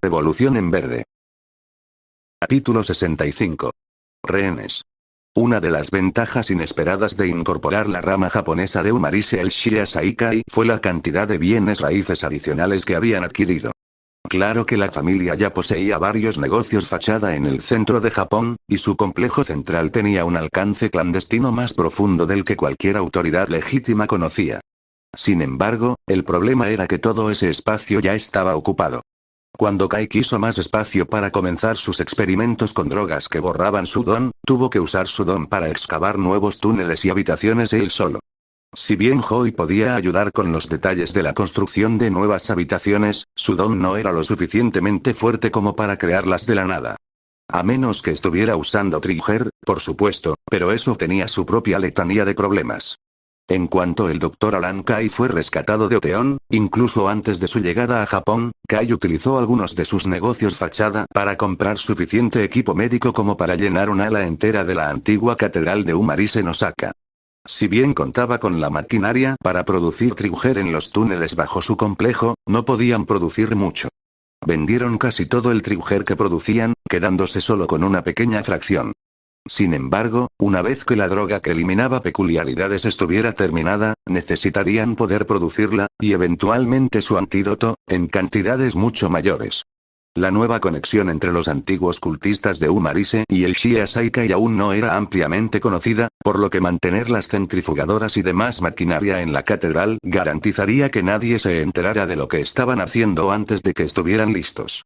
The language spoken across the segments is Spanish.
Revolución en verde. Capítulo 65. Rehenes. Una de las ventajas inesperadas de incorporar la rama japonesa de Umarise al Shia Saikai fue la cantidad de bienes raíces adicionales que habían adquirido. Claro que la familia ya poseía varios negocios fachada en el centro de Japón, y su complejo central tenía un alcance clandestino más profundo del que cualquier autoridad legítima conocía. Sin embargo, el problema era que todo ese espacio ya estaba ocupado. Cuando Kai quiso más espacio para comenzar sus experimentos con drogas que borraban su don, tuvo que usar su don para excavar nuevos túneles y habitaciones él solo. Si bien Hoi podía ayudar con los detalles de la construcción de nuevas habitaciones, su don no era lo suficientemente fuerte como para crearlas de la nada. A menos que estuviera usando Trigger, por supuesto, pero eso tenía su propia letanía de problemas. En cuanto el Dr. Alan Kai fue rescatado de Oteón, incluso antes de su llegada a Japón, Kai utilizó algunos de sus negocios fachada para comprar suficiente equipo médico como para llenar un ala entera de la antigua catedral de Umarise en Osaka. Si bien contaba con la maquinaria para producir Trigger en los túneles bajo su complejo, no podían producir mucho. Vendieron casi todo el Trigger que producían, quedándose solo con una pequeña fracción. Sin embargo, una vez que la droga que eliminaba peculiaridades estuviera terminada, necesitarían poder producirla, y eventualmente su antídoto, en cantidades mucho mayores. La nueva conexión entre los antiguos cultistas de Umarise y el Shia Saikai aún no era ampliamente conocida, por lo que mantener las centrifugadoras y demás maquinaria en la catedral garantizaría que nadie se enterara de lo que estaban haciendo antes de que estuvieran listos.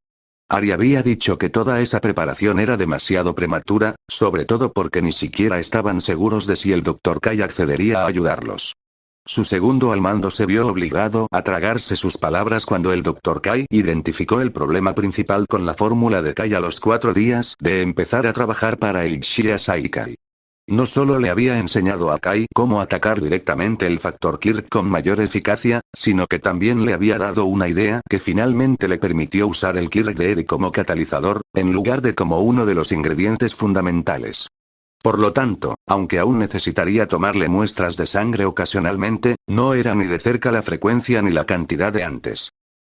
Ari había dicho que toda esa preparación era demasiado prematura, sobre todo porque ni siquiera estaban seguros de si el Dr. Kai accedería a ayudarlos. Su segundo al mando se vio obligado a tragarse sus palabras cuando el Dr. Kai identificó el problema principal con la fórmula de Kai a los 4 días de empezar a trabajar para el Shia Saikai. No solo le había enseñado a Kai cómo atacar directamente el factor Kirk con mayor eficacia, sino que también le había dado una idea que finalmente le permitió usar el Kirk de Eri como catalizador, en lugar de como uno de los ingredientes fundamentales. Por lo tanto, aunque aún necesitaría tomarle muestras de sangre ocasionalmente, no era ni de cerca la frecuencia ni la cantidad de antes.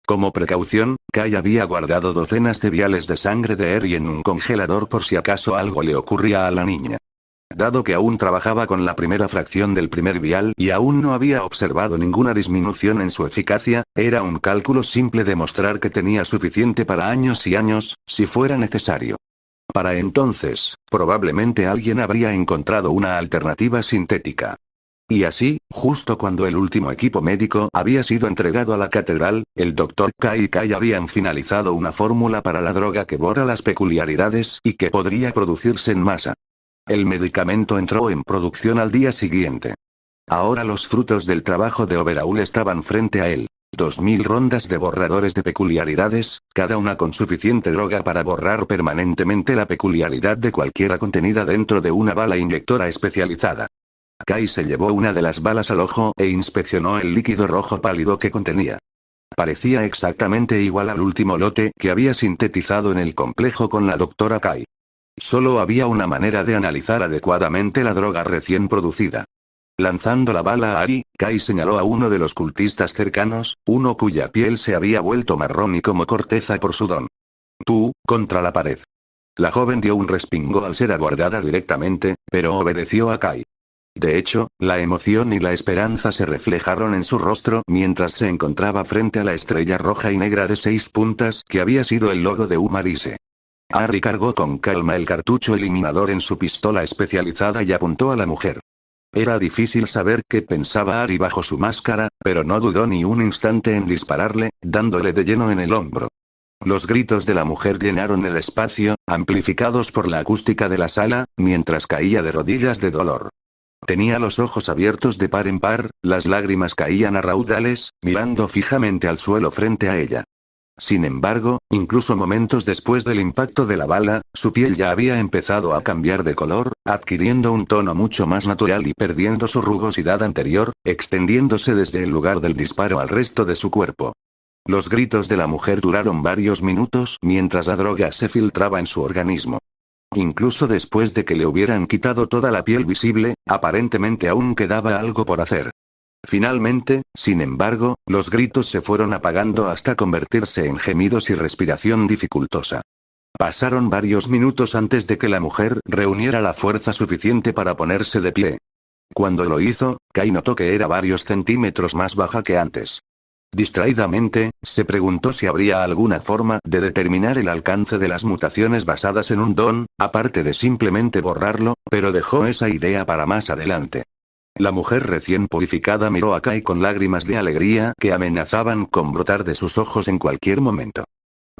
Como precaución, Kai había guardado docenas de viales de sangre de Eri en un congelador por si acaso algo le ocurría a la niña. Dado que aún trabajaba con la primera fracción del primer vial y aún no había observado ninguna disminución en su eficacia, era un cálculo simple demostrar que tenía suficiente para años y años, si fuera necesario. Para entonces, probablemente alguien habría encontrado una alternativa sintética. Y así, justo cuando el último equipo médico había sido entregado a la catedral, el Dr. Kai y Kai habían finalizado una fórmula para la droga que borra las peculiaridades y que podría producirse en masa. El medicamento entró en producción al día siguiente. Ahora los frutos del trabajo de Overhaul estaban frente a él. 2000 rondas de borradores de peculiaridades, cada una con suficiente droga para borrar permanentemente la peculiaridad de cualquiera contenida dentro de una bala inyectora especializada. Kai se llevó una de las balas al ojo e inspeccionó el líquido rojo pálido que contenía. Parecía exactamente igual al último lote que había sintetizado en el complejo con la doctora Kai. Solo había una manera de analizar adecuadamente la droga recién producida. Lanzando la bala a Ari, Kai señaló a uno de los cultistas cercanos, uno cuya piel se había vuelto marrón y como corteza por su don. Tú, contra la pared. La joven dio un respingo al ser abordada directamente, pero obedeció a Kai. De hecho, la emoción y la esperanza se reflejaron en su rostro mientras se encontraba frente a la estrella roja y negra de 6 puntas que había sido el logo de Umarise. Ari cargó con calma el cartucho eliminador en su pistola especializada y apuntó a la mujer. Era difícil saber qué pensaba Ari bajo su máscara, pero no dudó ni un instante en dispararle, dándole de lleno en el hombro. Los gritos de la mujer llenaron el espacio, amplificados por la acústica de la sala, mientras caía de rodillas de dolor. Tenía los ojos abiertos de par en par, las lágrimas caían a raudales, mirando fijamente al suelo frente a ella. Sin embargo, incluso momentos después del impacto de la bala, su piel ya había empezado a cambiar de color, adquiriendo un tono mucho más natural y perdiendo su rugosidad anterior, extendiéndose desde el lugar del disparo al resto de su cuerpo. Los gritos de la mujer duraron varios minutos mientras la droga se filtraba en su organismo. Incluso después de que le hubieran quitado toda la piel visible, aparentemente aún quedaba algo por hacer. Finalmente, sin embargo, los gritos se fueron apagando hasta convertirse en gemidos y respiración dificultosa. Pasaron varios minutos antes de que la mujer reuniera la fuerza suficiente para ponerse de pie. Cuando lo hizo, Kai notó que era varios centímetros más baja que antes. Distraídamente, se preguntó si habría alguna forma de determinar el alcance de las mutaciones basadas en un don, aparte de simplemente borrarlo, pero dejó esa idea para más adelante. La mujer recién purificada miró a Kai con lágrimas de alegría que amenazaban con brotar de sus ojos en cualquier momento.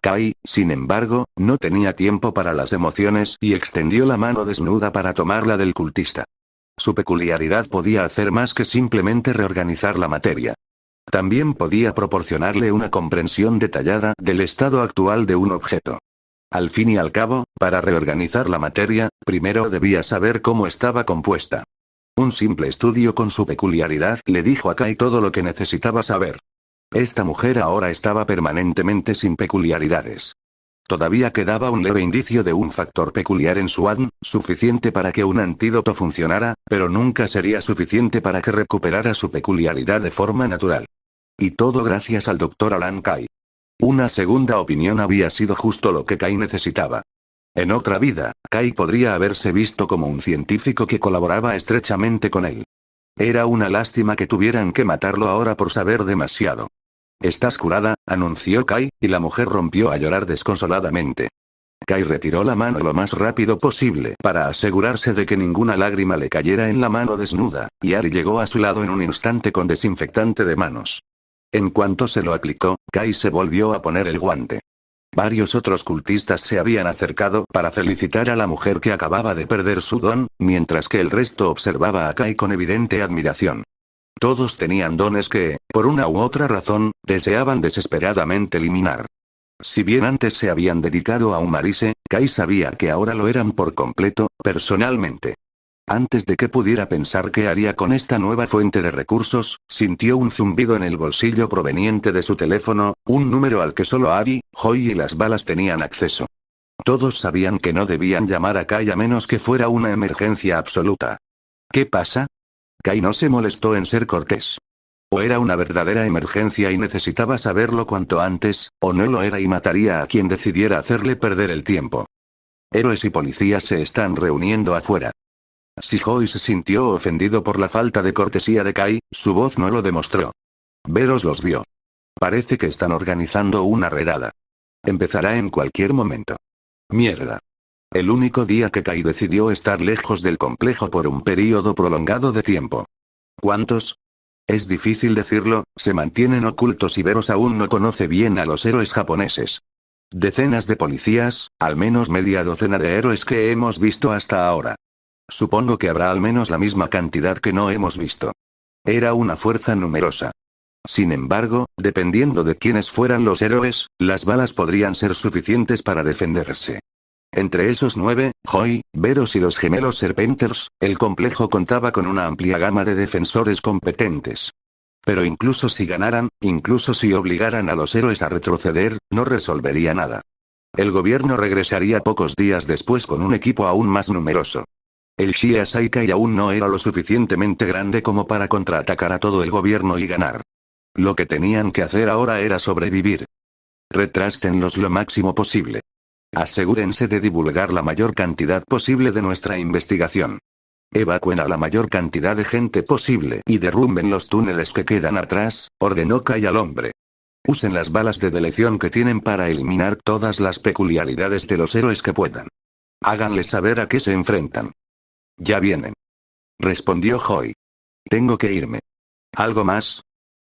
Kai, sin embargo, no tenía tiempo para las emociones y extendió la mano desnuda para tomarla del cultista. Su peculiaridad podía hacer más que simplemente reorganizar la materia. También podía proporcionarle una comprensión detallada del estado actual de un objeto. Al fin y al cabo, para reorganizar la materia, primero debía saber cómo estaba compuesta. Un simple estudio con su peculiaridad le dijo a Kai todo lo que necesitaba saber. Esta mujer ahora estaba permanentemente sin peculiaridades. Todavía quedaba un leve indicio de un factor peculiar en su ADN, suficiente para que un antídoto funcionara, pero nunca sería suficiente para que recuperara su peculiaridad de forma natural. Y todo gracias al Dr. Alan Kai. Una segunda opinión había sido justo lo que Kai necesitaba. En otra vida, Kai podría haberse visto como un científico que colaboraba estrechamente con él. Era una lástima que tuvieran que matarlo ahora por saber demasiado. «Estás curada», anunció Kai, y la mujer rompió a llorar desconsoladamente. Kai retiró la mano lo más rápido posible para asegurarse de que ninguna lágrima le cayera en la mano desnuda, y Ari llegó a su lado en un instante con desinfectante de manos. En cuanto se lo aplicó, Kai se volvió a poner el guante. Varios otros cultistas se habían acercado para felicitar a la mujer que acababa de perder su don, mientras que el resto observaba a Kai con evidente admiración. Todos tenían dones que, por una u otra razón, deseaban desesperadamente eliminar. Si bien antes se habían dedicado a Umarise, Kai sabía que ahora lo eran por completo, personalmente. Antes de que pudiera pensar qué haría con esta nueva fuente de recursos, sintió un zumbido en el bolsillo proveniente de su teléfono, un número al que solo Ari, Joy y las balas tenían acceso. Todos sabían que no debían llamar a Kai a menos que fuera una emergencia absoluta. ¿Qué pasa? Kai no se molestó en ser cortés. O era una verdadera emergencia y necesitaba saberlo cuanto antes, o no lo era y mataría a quien decidiera hacerle perder el tiempo. Héroes y policías se están reuniendo afuera. Si Joy se sintió ofendido por la falta de cortesía de Kai, su voz no lo demostró. Veros los vio. Parece que están organizando una redada. Empezará en cualquier momento. Mierda. El único día que Kai decidió estar lejos del complejo por un período prolongado de tiempo. ¿Cuántos? Es difícil decirlo, se mantienen ocultos y Veros aún no conoce bien a los héroes japoneses. Decenas de policías, al menos media docena de héroes que hemos visto hasta ahora. Supongo que habrá al menos la misma cantidad que no hemos visto. Era una fuerza numerosa. Sin embargo, dependiendo de quiénes fueran los héroes, las balas podrían ser suficientes para defenderse. Entre esos 9, Joy, Veros y los gemelos Serpenters, el complejo contaba con una amplia gama de defensores competentes. Pero incluso si ganaran, incluso si obligaran a los héroes a retroceder, no resolvería nada. El gobierno regresaría pocos días después con un equipo aún más numeroso. El Shia Saikai aún no era lo suficientemente grande como para contraatacar a todo el gobierno y ganar. Lo que tenían que hacer ahora era sobrevivir. Retrástenlos lo máximo posible. Asegúrense de divulgar la mayor cantidad posible de nuestra investigación. Evacúen a la mayor cantidad de gente posible y derrumben los túneles que quedan atrás, ordenó Kai al hombre. Usen las balas de delección que tienen para eliminar todas las peculiaridades de los héroes que puedan. Háganles saber a qué se enfrentan. Ya vienen. Respondió Joy. Tengo que irme. ¿Algo más?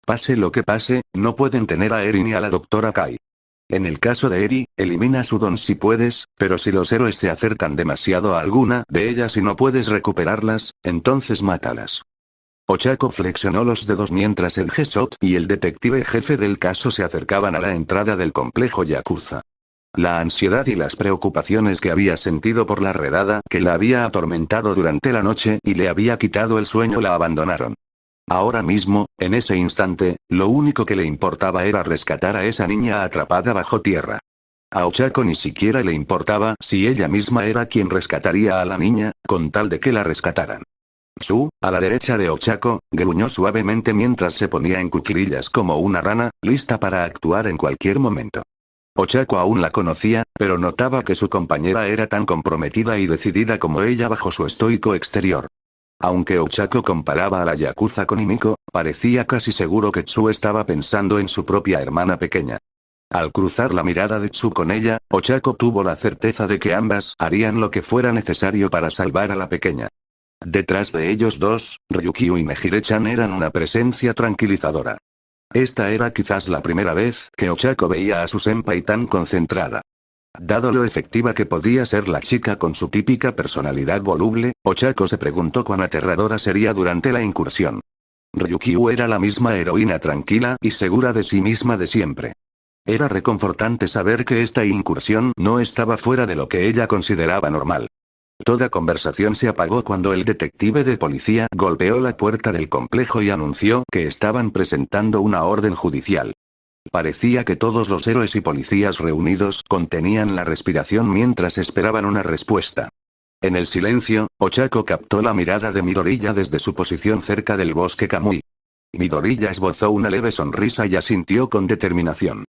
Pase lo que pase, no pueden tener a Eri ni a la doctora Kai. En el caso de Eri, elimina su don si puedes, pero si los héroes se acercan demasiado a alguna de ellas y no puedes recuperarlas, entonces mátalas. Ochako flexionó los dedos mientras el Gesot y el detective jefe del caso se acercaban a la entrada del complejo Yakuza. La ansiedad y las preocupaciones que había sentido por la redada que la había atormentado durante la noche y le había quitado el sueño la abandonaron. Ahora mismo, en ese instante, lo único que le importaba era rescatar a esa niña atrapada bajo tierra. A Ochako ni siquiera le importaba si ella misma era quien rescataría a la niña, con tal de que la rescataran. Tsu, a la derecha de Ochako, gruñó suavemente mientras se ponía en cuclillas como una rana, lista para actuar en cualquier momento. Ochako aún la conocía, pero notaba que su compañera era tan comprometida y decidida como ella bajo su estoico exterior. Aunque Ochako comparaba a la yakuza con Himiko, parecía casi seguro que Tsu estaba pensando en su propia hermana pequeña. Al cruzar la mirada de Tsu con ella, Ochako tuvo la certeza de que ambas harían lo que fuera necesario para salvar a la pequeña. Detrás de ellos dos, Ryukyu y Mejire-chan eran una presencia tranquilizadora. Esta era quizás la primera vez que Ochako veía a su senpai tan concentrada. Dado lo efectiva que podía ser la chica con su típica personalidad voluble, Ochako se preguntó cuán aterradora sería durante la incursión. Ryukyu era la misma heroína tranquila y segura de sí misma de siempre. Era reconfortante saber que esta incursión no estaba fuera de lo que ella consideraba normal. Toda conversación se apagó cuando el detective de policía golpeó la puerta del complejo y anunció que estaban presentando una orden judicial. Parecía que todos los héroes y policías reunidos contenían la respiración mientras esperaban una respuesta. En el silencio, Ochako captó la mirada de Midoriya desde su posición cerca del bosque Kamui. Midoriya esbozó una leve sonrisa y asintió con determinación.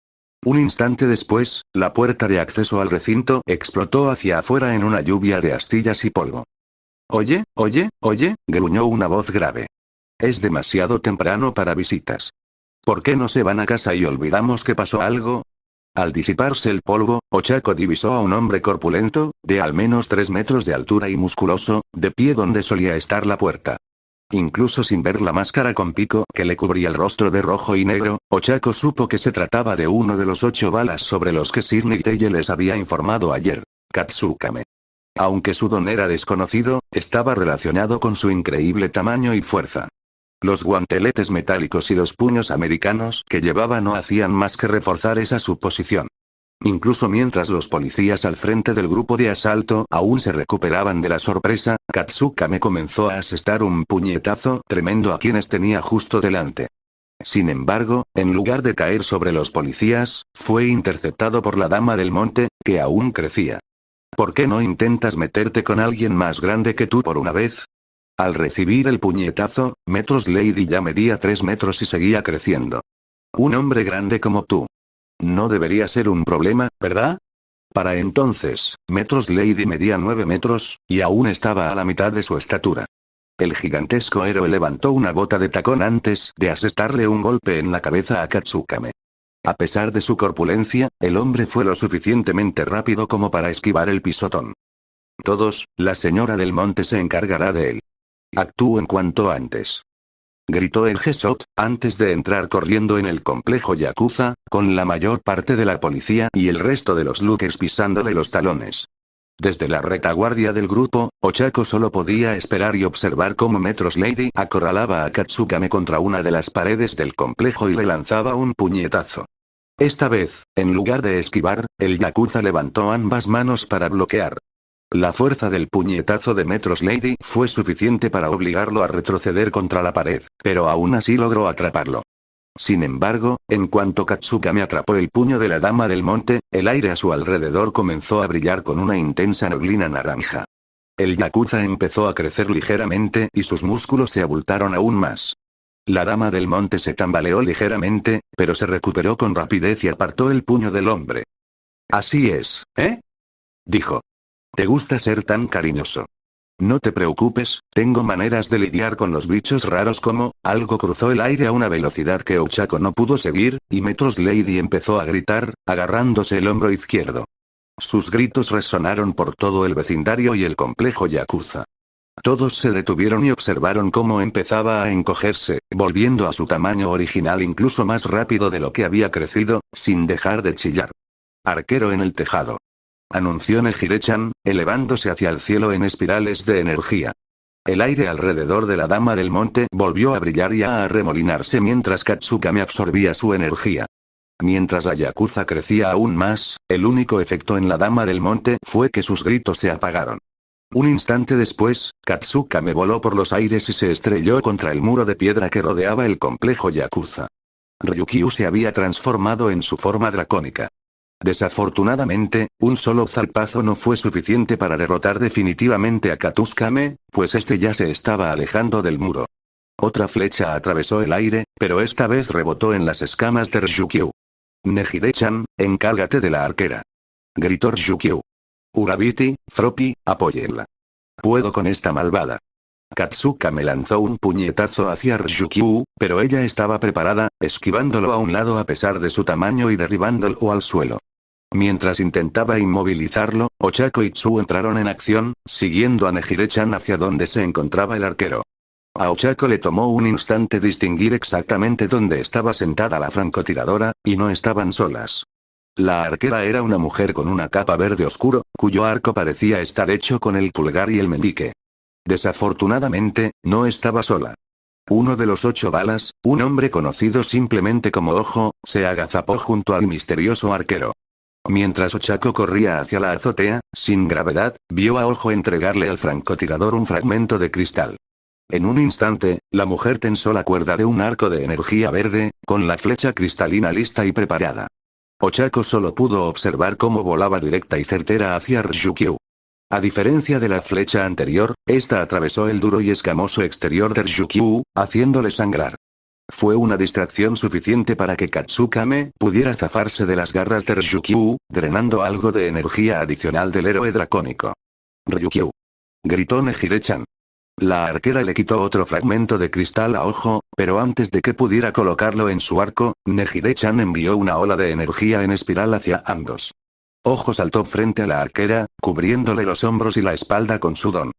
Un instante después, la puerta de acceso al recinto explotó hacia afuera en una lluvia de astillas y polvo. Oye, gruñó una voz grave. Es demasiado temprano para visitas. ¿Por qué no se van a casa y olvidamos que pasó algo? Al disiparse el polvo, Ochako divisó a un hombre corpulento, de al menos 3 metros de altura y musculoso, de pie donde solía estar la puerta. Incluso sin ver la máscara con pico que le cubría el rostro de rojo y negro, Ochako supo que se trataba de uno de los 8 balas sobre los que Sir Nicteye les había informado ayer, Katsukame. Aunque su don era desconocido, estaba relacionado con su increíble tamaño y fuerza. Los guanteletes metálicos y los puños americanos que llevaba no hacían más que reforzar esa suposición. Incluso mientras los policías al frente del grupo de asalto aún se recuperaban de la sorpresa, Katsukame comenzó a asestar un puñetazo tremendo a quienes tenía justo delante. Sin embargo, en lugar de caer sobre los policías, fue interceptado por la dama del monte, que aún crecía. ¿Por qué no intentas meterte con alguien más grande que tú por una vez? Al recibir el puñetazo, Metros Lady ya medía 3 metros y seguía creciendo. Un hombre grande como tú. No debería ser un problema, ¿verdad? Para entonces, Metros Lady medía 9 metros, y aún estaba a la mitad de su estatura. El gigantesco héroe levantó una bota de tacón antes de asestarle un golpe en la cabeza a Katsukame. A pesar de su corpulencia, el hombre fue lo suficientemente rápido como para esquivar el pisotón. Todos, la señora del monte se encargará de él. Actúen cuanto antes. Gritó el Gesot, antes de entrar corriendo en el complejo Yakuza, con la mayor parte de la policía y el resto de los lookers pisándole los talones. Desde la retaguardia del grupo, Ochako solo podía esperar y observar cómo Metros Lady acorralaba a Katsukame contra una de las paredes del complejo y le lanzaba un puñetazo. Esta vez, en lugar de esquivar, el Yakuza levantó ambas manos para bloquear. La fuerza del puñetazo de Metros Lady fue suficiente para obligarlo a retroceder contra la pared, pero aún así logró atraparlo. Sin embargo, en cuanto Katsukame atrapó el puño de la dama del monte, el aire a su alrededor comenzó a brillar con una intensa neblina naranja. El Yakuza empezó a crecer ligeramente y sus músculos se abultaron aún más. La dama del monte se tambaleó ligeramente, pero se recuperó con rapidez y apartó el puño del hombre. Así es, ¿eh? Dijo. ¿Te gusta ser tan cariñoso? No te preocupes, tengo maneras de lidiar con los bichos raros como, algo cruzó el aire a una velocidad que Ochako no pudo seguir, y Metros Lady empezó a gritar, agarrándose el hombro izquierdo. Sus gritos resonaron por todo el vecindario y el complejo Yakuza. Todos se detuvieron y observaron cómo empezaba a encogerse, volviendo a su tamaño original incluso más rápido de lo que había crecido, sin dejar de chillar. Arquero en el tejado. Anunció Mejire-chan, elevándose hacia el cielo en espirales de energía. El aire alrededor de la dama del monte volvió a brillar y a arremolinarse mientras Katsukame absorbía su energía. Mientras la Yakuza crecía aún más, el único efecto en la dama del monte fue que sus gritos se apagaron. Un instante después, Katsukame voló por los aires y se estrelló contra el muro de piedra que rodeaba el complejo Yakuza. Ryukyu se había transformado en su forma dracónica. Desafortunadamente, un solo zarpazo no fue suficiente para derrotar definitivamente a Katsushikame, pues este ya se estaba alejando del muro. Otra flecha atravesó el aire, pero esta vez rebotó en las escamas de Ryukyu. Nejire-chan, encárgate de la arquera. Gritó Ryukyu. Urabiti, Froppy, apóyenla. Puedo con esta malvada. Katsukame lanzó un puñetazo hacia Ryukyu, pero ella estaba preparada, esquivándolo a un lado a pesar de su tamaño y derribándolo al suelo. Mientras intentaba inmovilizarlo, Ochako y Tsu entraron en acción, siguiendo a Nejire-chan hacia donde se encontraba el arquero. A Ochako le tomó un instante distinguir exactamente dónde estaba sentada la francotiradora, y no estaban solas. La arquera era una mujer con una capa verde oscuro, cuyo arco parecía estar hecho con el pulgar y el meñique. Desafortunadamente, no estaba sola. Uno de los 8 balas, un hombre conocido simplemente como Ojo, se agazapó junto al misterioso arquero. Mientras Ochako corría hacia la azotea, sin gravedad, vio a Ojo entregarle al francotirador un fragmento de cristal. En un instante, la mujer tensó la cuerda de un arco de energía verde, con la flecha cristalina lista y preparada. Ochako solo pudo observar cómo volaba directa y certera hacia Ryukyu. A diferencia de la flecha anterior, esta atravesó el duro y escamoso exterior de Ryukyu, haciéndole sangrar. Fue una distracción suficiente para que Katsukame pudiera zafarse de las garras de Ryukyu, drenando algo de energía adicional del héroe dracónico. Ryukyu. Gritó Nejire-chan. La arquera le quitó otro fragmento de cristal a Ojo, pero antes de que pudiera colocarlo en su arco, Nejire-chan envió una ola de energía en espiral hacia ambos. Ojo saltó frente a la arquera, cubriéndole los hombros y la espalda con su don.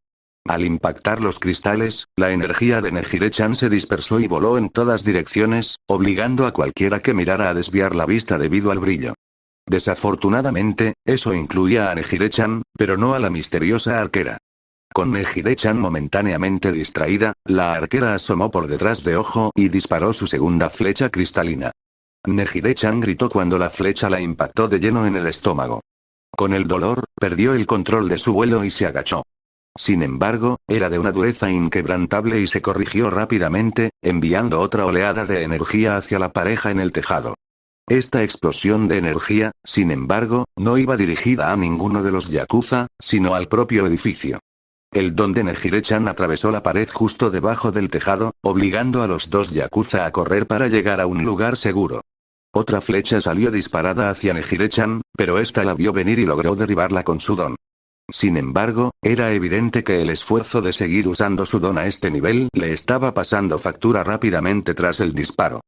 Al impactar los cristales, la energía de Nejire-chan se dispersó y voló en todas direcciones, obligando a cualquiera que mirara a desviar la vista debido al brillo. Desafortunadamente, eso incluía a Nejire-chan, pero no a la misteriosa arquera. Con Nejire-chan momentáneamente distraída, la arquera asomó por detrás de Ojo y disparó su segunda flecha cristalina. Nejire-chan gritó cuando la flecha la impactó de lleno en el estómago. Con el dolor, perdió el control de su vuelo y se agachó. Sin embargo, era de una dureza inquebrantable y se corrigió rápidamente, enviando otra oleada de energía hacia la pareja en el tejado. Esta explosión de energía, sin embargo, no iba dirigida a ninguno de los yakuza, sino al propio edificio. El don de Nejire-chan atravesó la pared justo debajo del tejado, obligando a los 2 yakuza a correr para llegar a un lugar seguro. Otra flecha salió disparada hacia Nejire-chan, pero esta la vio venir y logró derribarla con su don. Sin embargo, era evidente que el esfuerzo de seguir usando su don a este nivel le estaba pasando factura rápidamente tras el disparo.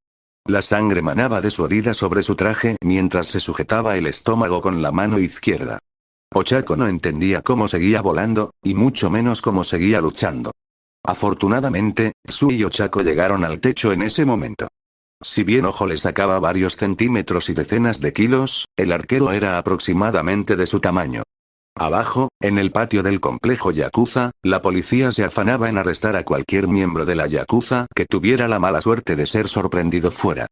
La sangre manaba de su herida sobre su traje mientras se sujetaba el estómago con la mano izquierda. Ochako no entendía cómo seguía volando, y mucho menos cómo seguía luchando. Afortunadamente, Tsu y Ochako llegaron al techo en ese momento. Si bien Ojo le sacaba varios centímetros y decenas de kilos, el arquero era aproximadamente de su tamaño. Abajo, en el patio del complejo yakuza, la policía se afanaba en arrestar a cualquier miembro de la yakuza que tuviera la mala suerte de ser sorprendido fuera.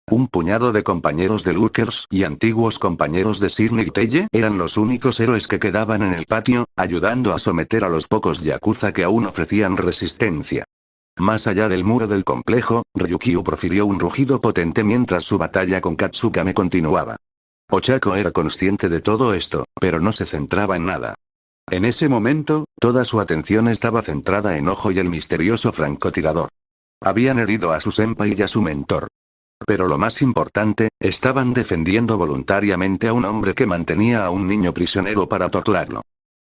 Un puñado de compañeros de Lookers y antiguos compañeros de Sirnig Teye eran los únicos héroes que quedaban en el patio, ayudando a someter a los pocos yakuza que aún ofrecían resistencia. Más allá del muro del complejo, Ryukyu profirió un rugido potente mientras su batalla con Katsukame continuaba. Ochako era consciente de todo esto, pero no se centraba en nada. En ese momento, toda su atención estaba centrada en Ojo y el misterioso francotirador. Habían herido a su senpai y a su mentor. Pero lo más importante, estaban defendiendo voluntariamente a un hombre que mantenía a un niño prisionero para torturarlo.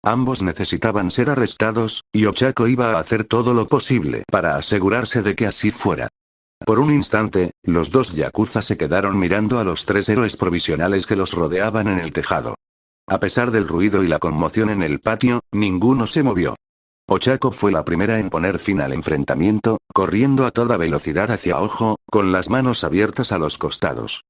Ambos necesitaban ser arrestados, y Ochako iba a hacer todo lo posible para asegurarse de que así fuera. Por un instante, los 2 yakuza se quedaron mirando a los 3 héroes provisionales que los rodeaban en el tejado. A pesar del ruido y la conmoción en el patio, ninguno se movió. Ochako fue la primera en poner fin al enfrentamiento, corriendo a toda velocidad hacia Ojo, con las manos abiertas a los costados.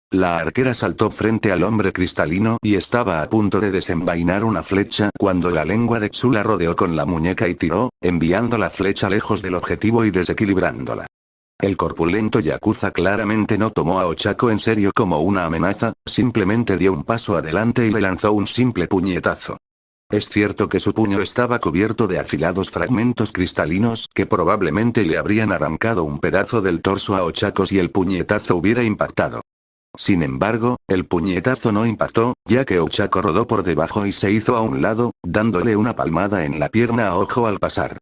La arquera saltó frente al hombre cristalino y estaba a punto de desenvainar una flecha cuando la lengua de Tsu la rodeó con la muñeca y tiró, enviando la flecha lejos del objetivo y desequilibrándola. El corpulento yakuza claramente no tomó a Ochako en serio como una amenaza, simplemente dio un paso adelante y le lanzó un simple puñetazo. Es cierto que su puño estaba cubierto de afilados fragmentos cristalinos que probablemente le habrían arrancado un pedazo del torso a Ochako si el puñetazo hubiera impactado. Sin embargo, el puñetazo no impactó, ya que Ochako rodó por debajo y se hizo a un lado, dándole una palmada en la pierna a Ojo al pasar.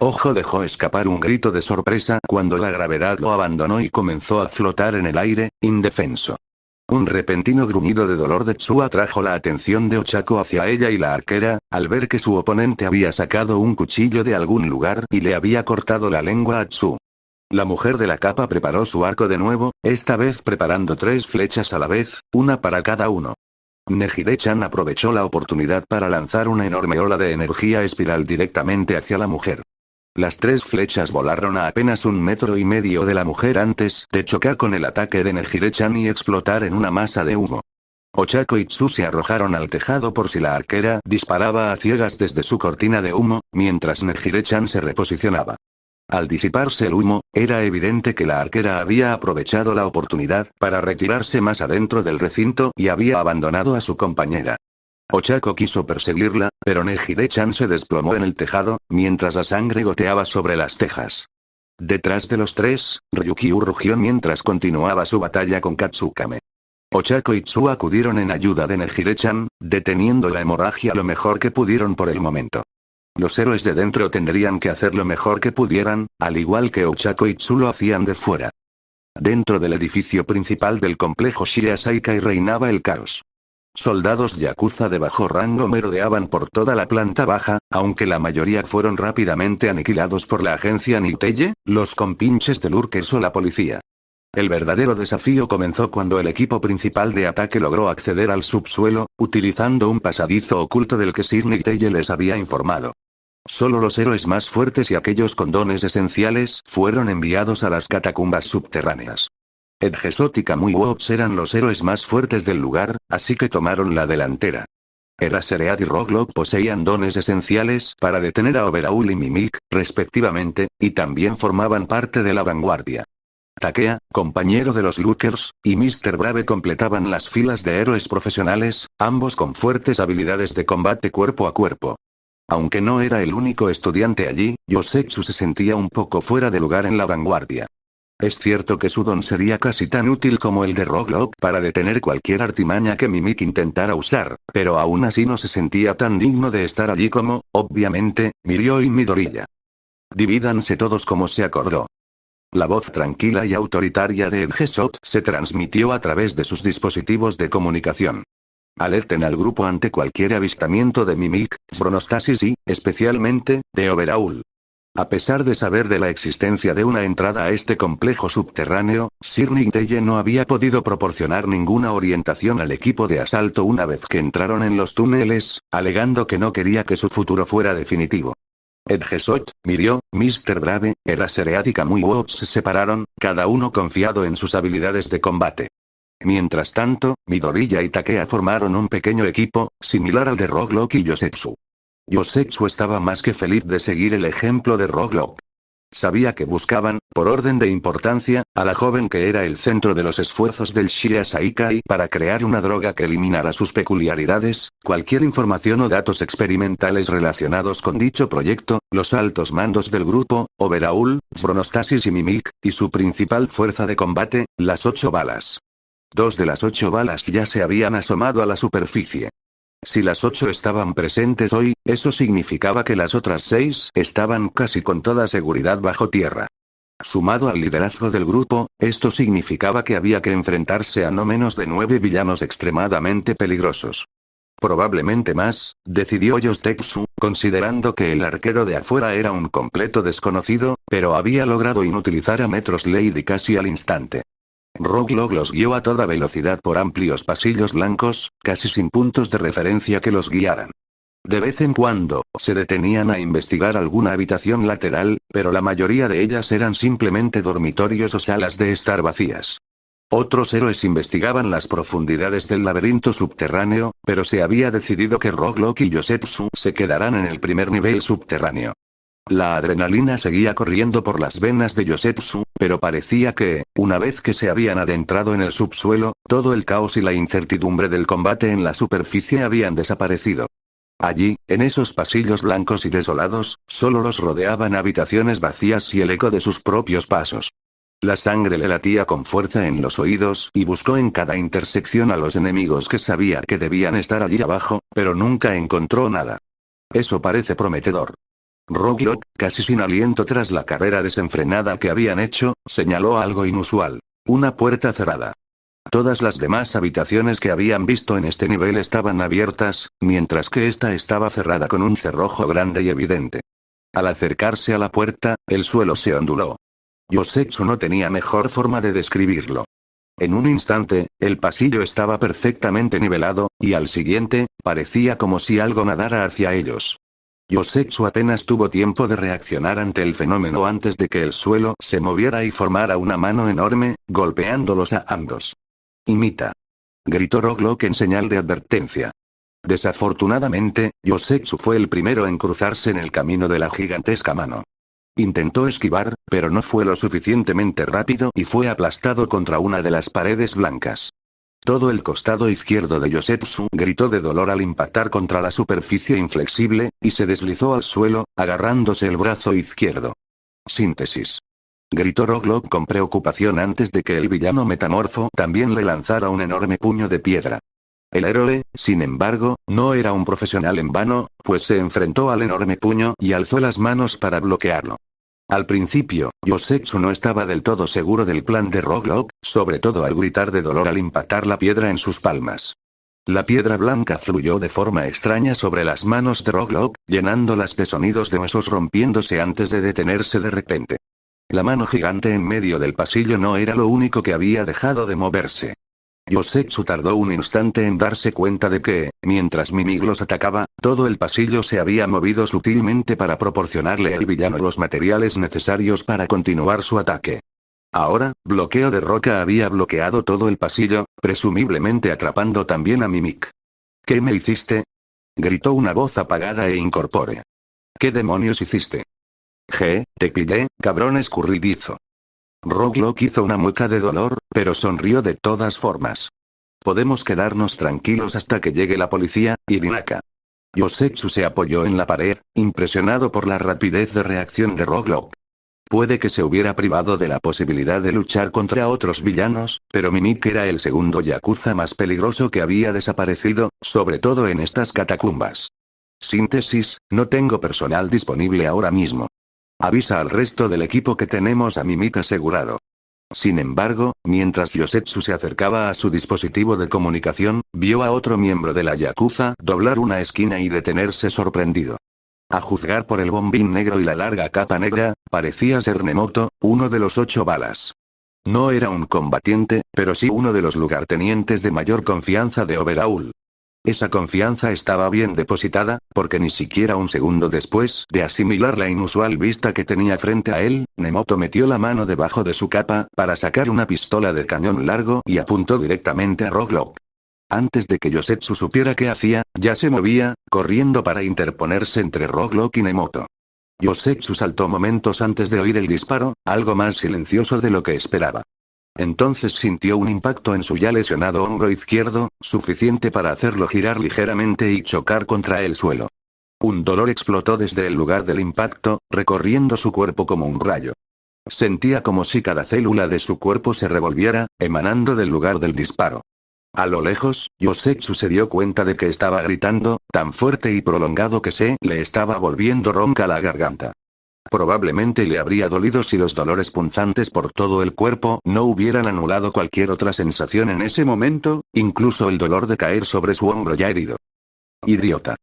Ojo dejó escapar un grito de sorpresa cuando la gravedad lo abandonó y comenzó a flotar en el aire, indefenso. Un repentino gruñido de dolor de Tsu atrajo la atención de Ochako hacia ella y la arquera, al ver que su oponente había sacado un cuchillo de algún lugar y le había cortado la lengua a Tsu. La mujer de la capa preparó su arco de nuevo, esta vez preparando 3 flechas a la vez, una para cada uno. Nejire-chan aprovechó la oportunidad para lanzar una enorme ola de energía espiral directamente hacia la mujer. Las 3 flechas volaron a apenas 1,5 metros de la mujer antes de chocar con el ataque de Nejire-chan y explotar en una masa de humo. Ochako y Tsu se arrojaron al tejado por si la arquera disparaba a ciegas desde su cortina de humo, mientras Nejire-chan se reposicionaba. Al disiparse el humo, era evidente que la arquera había aprovechado la oportunidad para retirarse más adentro del recinto y había abandonado a su compañera. Ochako quiso perseguirla, pero Nejire-chan se desplomó en el tejado, mientras la sangre goteaba sobre las tejas. Detrás de los 3, Ryukyu rugió mientras continuaba su batalla con Katsukame. Ochako y Tsu acudieron en ayuda de Nejire-chan, deteniendo la hemorragia lo mejor que pudieron por el momento. Los héroes de dentro tendrían que hacer lo mejor que pudieran, al igual que Ochako y Tsu lo hacían de fuera. Dentro del edificio principal del complejo Shinya Saikai reinaba el caos. Soldados yakuza de bajo rango merodeaban por toda la planta baja, aunque la mayoría fueron rápidamente aniquilados por la agencia Niteye, los compinches de Lurkers o la policía. El verdadero desafío comenzó cuando el equipo principal de ataque logró acceder al subsuelo, utilizando un pasadizo oculto del que Sir Niteye les había informado. Solo los héroes más fuertes y aquellos con dones esenciales fueron enviados a las catacumbas subterráneas. Edgesot y Kamui Wops eran los héroes más fuertes del lugar, así que tomaron la delantera. Eraseread y Rocklock poseían dones esenciales para detener a Overaul y Mimic, respectivamente, y también formaban parte de la vanguardia. Takea, compañero de los Lurkers, y Mr. Brave completaban las filas de héroes profesionales, ambos con fuertes habilidades de combate cuerpo a cuerpo. Aunque no era el único estudiante allí, Yosetsu se sentía un poco fuera de lugar en la vanguardia. Es cierto que su don sería casi tan útil como el de Rocklock para detener cualquier artimaña que Mimic intentara usar, pero aún así no se sentía tan digno de estar allí como, obviamente, Mirio y Midoriya. Divídanse todos como se acordó. La voz tranquila y autoritaria de Edgesot se transmitió a través de sus dispositivos de comunicación. Alerten al grupo ante cualquier avistamiento de Mimic, Chronostasis y, especialmente, de Overaul. A pesar de saber de la existencia de una entrada a este complejo subterráneo, Sir Niteye no había podido proporcionar ninguna orientación al equipo de asalto una vez que entraron en los túneles, alegando que no quería que su futuro fuera definitivo. Edgesot, Mirio, Mr. Brave, Eraseread y Kamui Wops se separaron, cada uno confiado en sus habilidades de combate. Mientras tanto, Midoriya y Takea formaron un pequeño equipo, similar al de Rocklock y Yosetsu. Yosetsu estaba más que feliz de seguir el ejemplo de Rocklock. Sabía que buscaban, por orden de importancia, a la joven que era el centro de los esfuerzos del Shinya Saikai para crear una droga que eliminara sus peculiaridades, cualquier información o datos experimentales relacionados con dicho proyecto, los altos mandos del grupo, Overaul, Chronostasis y Mimic, y su principal fuerza de combate, las 8 balas. 2 de las 8 balas ya se habían asomado a la superficie. Si las 8 estaban presentes hoy, eso significaba que las otras 6 estaban casi con toda seguridad bajo tierra. Sumado al liderazgo del grupo, esto significaba que había que enfrentarse a no menos de 9 villanos extremadamente peligrosos. Probablemente más, decidió Yosetsu, considerando que el arquero de afuera era un completo desconocido, pero había logrado inutilizar a Metros Lady casi al instante. Rocklock los guió a toda velocidad por amplios pasillos blancos, casi sin puntos de referencia que los guiaran. De vez en cuando, se detenían a investigar alguna habitación lateral, pero la mayoría de ellas eran simplemente dormitorios o salas de estar vacías. Otros héroes investigaban las profundidades del laberinto subterráneo, pero se había decidido que Rocklock y Yosetsu se quedarán en el primer nivel subterráneo. La adrenalina seguía corriendo por las venas de Yosetsu, pero parecía que, una vez que se habían adentrado en el subsuelo, todo el caos y la incertidumbre del combate en la superficie habían desaparecido. Allí, en esos pasillos blancos y desolados, solo los rodeaban habitaciones vacías y el eco de sus propios pasos. La sangre le latía con fuerza en los oídos y buscó en cada intersección a los enemigos que sabía que debían estar allí abajo, pero nunca encontró nada. Eso parece prometedor. Rogue, casi sin aliento tras la carrera desenfrenada que habían hecho, señaló algo inusual. Una puerta cerrada. Todas las demás habitaciones que habían visto en este nivel estaban abiertas, mientras que esta estaba cerrada con un cerrojo grande y evidente. Al acercarse a la puerta, el suelo se onduló. Yosetsu no tenía mejor forma de describirlo. En un instante, el pasillo estaba perfectamente nivelado, y al siguiente, parecía como si algo nadara hacia ellos. Yosetsu apenas tuvo tiempo de reaccionar ante el fenómeno antes de que el suelo se moviera y formara una mano enorme, golpeándolos a ambos. «Imita», gritó Rogue en señal de advertencia. Desafortunadamente, Yosetsu fue el primero en cruzarse en el camino de la gigantesca mano. Intentó esquivar, pero no fue lo suficientemente rápido y fue aplastado contra una de las paredes blancas. Todo el costado izquierdo de Yosetsu gritó de dolor al impactar contra la superficie inflexible, y se deslizó al suelo, agarrándose el brazo izquierdo. Síntesis. Gritó Rogue con preocupación antes de que el villano metamorfo también le lanzara un enorme puño de piedra. El héroe, sin embargo, no era un profesional en vano, pues se enfrentó al enorme puño y alzó las manos para bloquearlo. Al principio, Yosetsu no estaba del todo seguro del plan de Rogue, sobre todo al gritar de dolor al impactar la piedra en sus palmas. La piedra blanca fluyó de forma extraña sobre las manos de Rogue, llenándolas de sonidos de huesos rompiéndose antes de detenerse de repente. La mano gigante en medio del pasillo no era lo único que había dejado de moverse. Yosetsu tardó un instante en darse cuenta de que, mientras Mimik los atacaba, todo el pasillo se había movido sutilmente para proporcionarle al villano los materiales necesarios para continuar su ataque. Ahora, Bloqueo de Roca había bloqueado todo el pasillo, presumiblemente atrapando también a Mimik. ¿Qué me hiciste?, gritó una voz apagada e incorpórea. ¿Qué demonios hiciste? Te pillé, cabrón escurridizo. Rogue hizo una mueca de dolor, pero sonrió de todas formas. Podemos quedarnos tranquilos hasta que llegue la policía, Hirinaka. Yosetsu se apoyó en la pared, impresionado por la rapidez de reacción de Rogue. Puede que se hubiera privado de la posibilidad de luchar contra otros villanos, pero Mimik era el segundo yakuza más peligroso que había desaparecido, sobre todo en estas catacumbas. Síntesis, no tengo personal disponible ahora mismo. Avisa al resto del equipo que tenemos a Mimik asegurado. Sin embargo, mientras Yosetsu se acercaba a su dispositivo de comunicación, vio a otro miembro de la yakuza doblar una esquina y detenerse sorprendido. A juzgar por el bombín negro y la larga capa negra, parecía ser Nemoto, uno de los 8 balas. No era un combatiente, pero sí uno de los lugartenientes de mayor confianza de Overhaul. Esa confianza estaba bien depositada, porque ni siquiera un segundo después de asimilar la inusual vista que tenía frente a él, Nemoto metió la mano debajo de su capa para sacar una pistola de cañón largo y apuntó directamente a Rogue. Antes de que Yosetsu supiera qué hacía, ya se movía, corriendo para interponerse entre Rogue y Nemoto. Yosetsu saltó momentos antes de oír el disparo, algo más silencioso de lo que esperaba. Entonces sintió un impacto en su ya lesionado hombro izquierdo, suficiente para hacerlo girar ligeramente y chocar contra el suelo. Un dolor explotó desde el lugar del impacto, recorriendo su cuerpo como un rayo. Sentía como si cada célula de su cuerpo se revolviera, emanando del lugar del disparo. A lo lejos, Yosetsu se dio cuenta de que estaba gritando, tan fuerte y prolongado que se le estaba volviendo ronca la garganta. Probablemente le habría dolido si los dolores punzantes por todo el cuerpo no hubieran anulado cualquier otra sensación en ese momento, incluso el dolor de caer sobre su hombro ya herido. Idiota.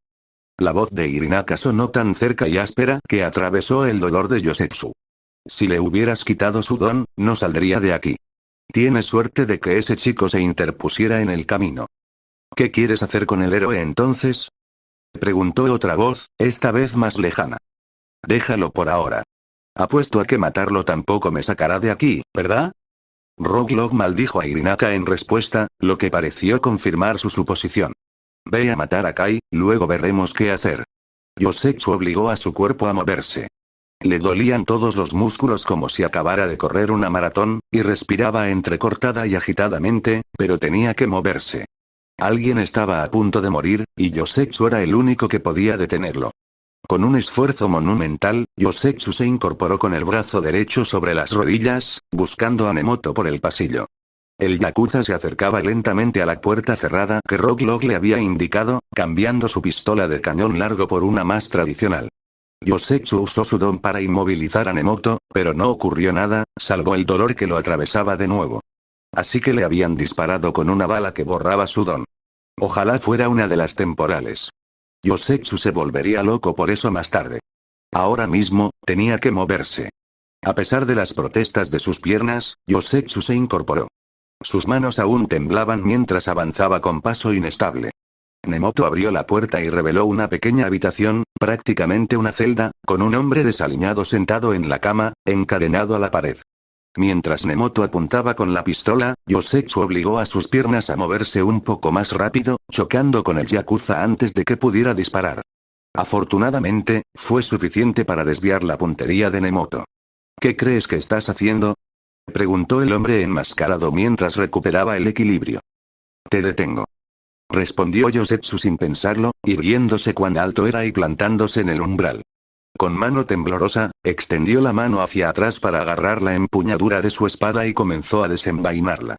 La voz de Hirinaka sonó tan cerca y áspera que atravesó el dolor de Yosetsu. Si le hubieras quitado su don, no saldría de aquí. Tienes suerte de que ese chico se interpusiera en el camino. ¿Qué quieres hacer con el héroe entonces?, preguntó otra voz, esta vez más lejana. Déjalo por ahora. Apuesto a que matarlo tampoco me sacará de aquí, ¿verdad? Rogue maldijo a Hirinaka en respuesta, lo que pareció confirmar su suposición. Ve a matar a Kai, luego veremos qué hacer. Yosetsu obligó a su cuerpo a moverse. Le dolían todos los músculos como si acabara de correr una maratón, y respiraba entrecortada y agitadamente, pero tenía que moverse. Alguien estaba a punto de morir, y Yosetsu era el único que podía detenerlo. Con un esfuerzo monumental, Yosetsu se incorporó con el brazo derecho sobre las rodillas, buscando a Nemoto por el pasillo. El yakuza se acercaba lentamente a la puerta cerrada que Rock Log le había indicado, cambiando su pistola de cañón largo por una más tradicional. Yosetsu usó su don para inmovilizar a Nemoto, pero no ocurrió nada, salvo el dolor que lo atravesaba de nuevo. Así que le habían disparado con una bala que borraba su don. Ojalá fuera una de las temporales. Yosetsu se volvería loco por eso más tarde. Ahora mismo, tenía que moverse. A pesar de las protestas de sus piernas, Yosetsu se incorporó. Sus manos aún temblaban mientras avanzaba con paso inestable. Nemoto abrió la puerta y reveló una pequeña habitación, prácticamente una celda, con un hombre desaliñado sentado en la cama, encadenado a la pared. Mientras Nemoto apuntaba con la pistola, Yosetsu obligó a sus piernas a moverse un poco más rápido, chocando con el yakuza antes de que pudiera disparar. Afortunadamente, fue suficiente para desviar la puntería de Nemoto. ¿Qué crees que estás haciendo?, preguntó el hombre enmascarado mientras recuperaba el equilibrio. Te detengo, respondió Yosetsu sin pensarlo, irguiéndose cuán alto era y plantándose en el umbral. Con mano temblorosa, extendió la mano hacia atrás para agarrar la empuñadura de su espada y comenzó a desenvainarla.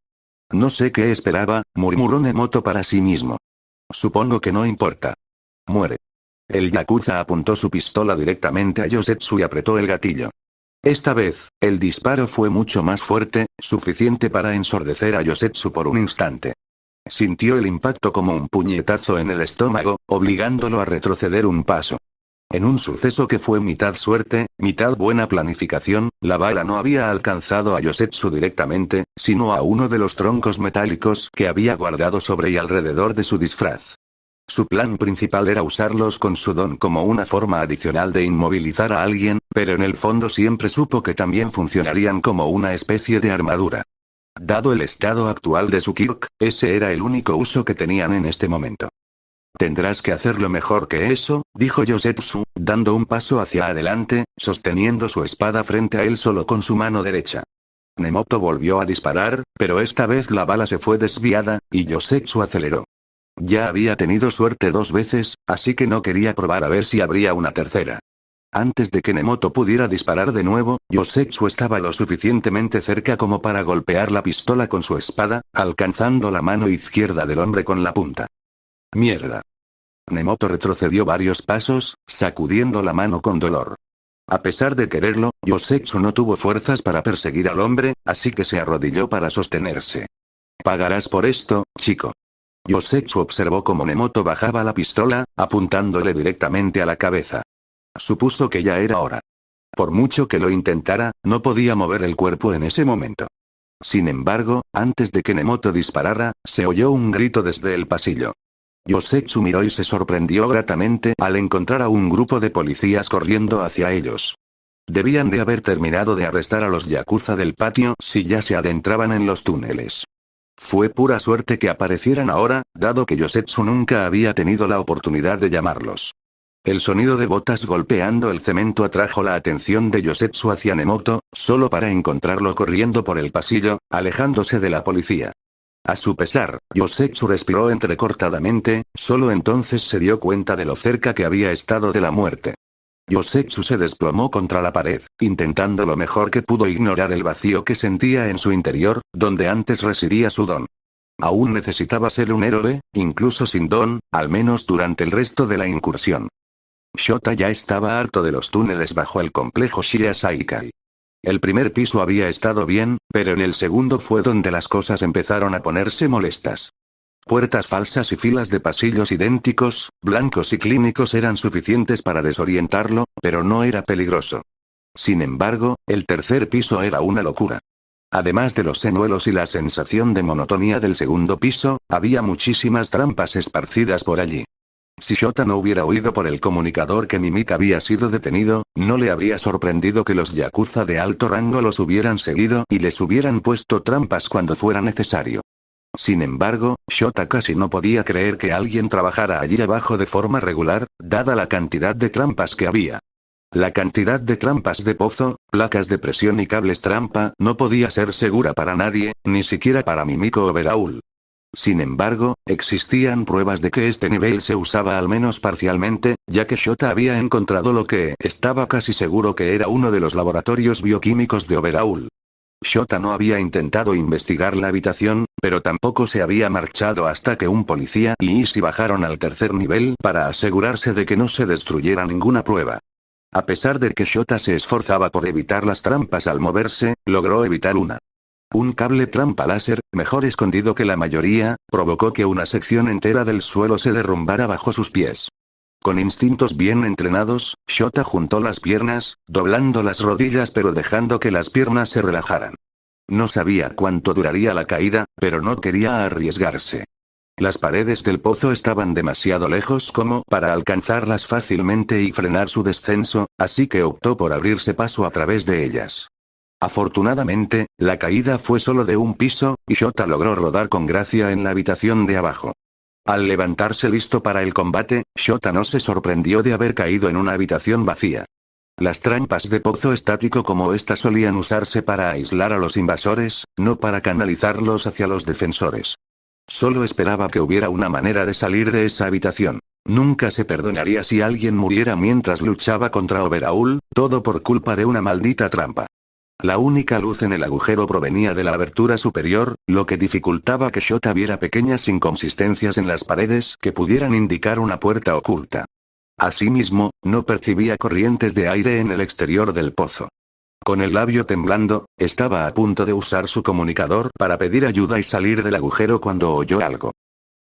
No sé qué esperaba, murmuró Nemoto para sí mismo. Supongo que no importa. Muere. El yakuza apuntó su pistola directamente a Yosetsu y apretó el gatillo. Esta vez, el disparo fue mucho más fuerte, suficiente para ensordecer a Yosetsu por un instante. Sintió el impacto como un puñetazo en el estómago, obligándolo a retroceder un paso. En un suceso que fue mitad suerte, mitad buena planificación, la bala no había alcanzado a Yosetsu directamente, sino a uno de los troncos metálicos que había guardado sobre y alrededor de su disfraz. Su plan principal era usarlos con su don como una forma adicional de inmovilizar a alguien, pero en el fondo siempre supo que también funcionarían como una especie de armadura. Dado el estado actual de su Kirk, ese era el único uso que tenían en este momento. Tendrás que hacerlo mejor que eso, dijo Yosetsu, dando un paso hacia adelante, sosteniendo su espada frente a él solo con su mano derecha. Nemoto volvió a disparar, pero esta vez la bala se fue desviada, y Yosetsu aceleró. Ya había tenido suerte 2 veces, así que no quería probar a ver si habría una tercera. Antes de que Nemoto pudiera disparar de nuevo, Yosetsu estaba lo suficientemente cerca como para golpear la pistola con su espada, alcanzando la mano izquierda del hombre con la punta. Mierda. Nemoto retrocedió varios pasos, sacudiendo la mano con dolor. A pesar de quererlo, Yosetsu no tuvo fuerzas para perseguir al hombre, así que se arrodilló para sostenerse. Pagarás por esto, chico. Yosetsu observó cómo Nemoto bajaba la pistola, apuntándole directamente a la cabeza. Supuso que ya era hora. Por mucho que lo intentara, no podía mover el cuerpo en ese momento. Sin embargo, antes de que Nemoto disparara, se oyó un grito desde el pasillo. Yosetsu miró y se sorprendió gratamente al encontrar a un grupo de policías corriendo hacia ellos. Debían de haber terminado de arrestar a los yakuza del patio si ya se adentraban en los túneles. Fue pura suerte que aparecieran ahora, dado que Yosetsu nunca había tenido la oportunidad de llamarlos. El sonido de botas golpeando el cemento atrajo la atención de Yosetsu hacia Nemoto, solo para encontrarlo corriendo por el pasillo, alejándose de la policía. A su pesar, Yosetsu respiró entrecortadamente, solo entonces se dio cuenta de lo cerca que había estado de la muerte. Yosetsu se desplomó contra la pared, intentando lo mejor que pudo ignorar el vacío que sentía en su interior, donde antes residía su don. Aún necesitaba ser un héroe, incluso sin don, al menos durante el resto de la incursión. Shota ya estaba harto de los túneles bajo el complejo Shinya Saikai. El primer piso había estado bien, pero en el segundo fue donde las cosas empezaron a ponerse molestas. Puertas falsas y filas de pasillos idénticos, blancos y clínicos eran suficientes para desorientarlo, pero no era peligroso. Sin embargo, el tercer piso era una locura. Además de los señuelos y la sensación de monotonía del segundo piso, había muchísimas trampas esparcidas por allí. Si Shota no hubiera oído por el comunicador que Mimik había sido detenido, no le habría sorprendido que los yakuza de alto rango los hubieran seguido y les hubieran puesto trampas cuando fuera necesario. Sin embargo, Shota casi no podía creer que alguien trabajara allí abajo de forma regular, dada la cantidad de trampas que había. La cantidad de trampas de pozo, placas de presión y cables trampa no podía ser segura para nadie, ni siquiera para Mimik o Beraul. Sin embargo, existían pruebas de que este nivel se usaba al menos parcialmente, ya que Shota había encontrado lo que estaba casi seguro que era uno de los laboratorios bioquímicos de Overhaul. Shota no había intentado investigar la habitación, pero tampoco se había marchado hasta que un policía y Izzy bajaron al tercer nivel para asegurarse de que no se destruyera ninguna prueba. A pesar de que Shota se esforzaba por evitar las trampas al moverse, logró evitar una. Un cable trampa láser, mejor escondido que la mayoría, provocó que una sección entera del suelo se derrumbara bajo sus pies. Con instintos bien entrenados, Shota juntó las piernas, doblando las rodillas pero dejando que las piernas se relajaran. No sabía cuánto duraría la caída, pero no quería arriesgarse. Las paredes del pozo estaban demasiado lejos como para alcanzarlas fácilmente y frenar su descenso, así que optó por abrirse paso a través de ellas. Afortunadamente, la caída fue solo de un piso, y Shota logró rodar con gracia en la habitación de abajo. Al levantarse listo para el combate, Shota no se sorprendió de haber caído en una habitación vacía. Las trampas de pozo estático como esta solían usarse para aislar a los invasores, no para canalizarlos hacia los defensores. Solo esperaba que hubiera una manera de salir de esa habitación. Nunca se perdonaría si alguien muriera mientras luchaba contra Overhaul, todo por culpa de una maldita trampa. La única luz en el agujero provenía de la abertura superior, lo que dificultaba que Shota viera pequeñas inconsistencias en las paredes que pudieran indicar una puerta oculta. Asimismo, no percibía corrientes de aire en el exterior del pozo. Con el labio temblando, estaba a punto de usar su comunicador para pedir ayuda y salir del agujero cuando oyó algo.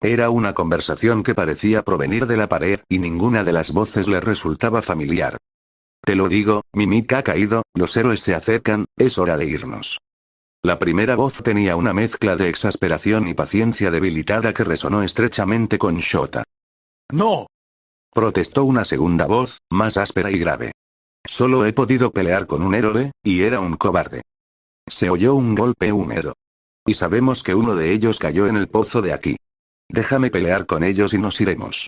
Era una conversación que parecía provenir de la pared, y ninguna de las voces le resultaba familiar. Te lo digo, Mimik ha caído, los héroes se acercan, es hora de irnos. La primera voz tenía una mezcla de exasperación y paciencia debilitada que resonó estrechamente con Shota. ¡No! Protestó una segunda voz, más áspera y grave. Solo he podido pelear con un héroe, y era un cobarde. Se oyó un golpe húmedo. Y sabemos que uno de ellos cayó en el pozo de aquí. Déjame pelear con ellos y nos iremos.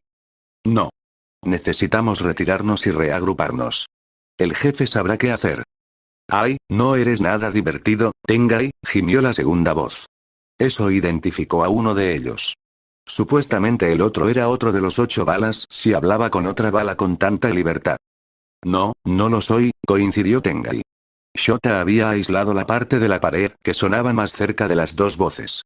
No. Necesitamos retirarnos y reagruparnos. El jefe sabrá qué hacer. Ay, no eres nada divertido, Tengai, gimió la segunda voz. Eso identificó a uno de ellos. Supuestamente el otro era otro de los 8 balas si hablaba con otra bala con tanta libertad. No, no lo soy, coincidió Tengai. Shota había aislado la parte de la pared que sonaba más cerca de las dos voces.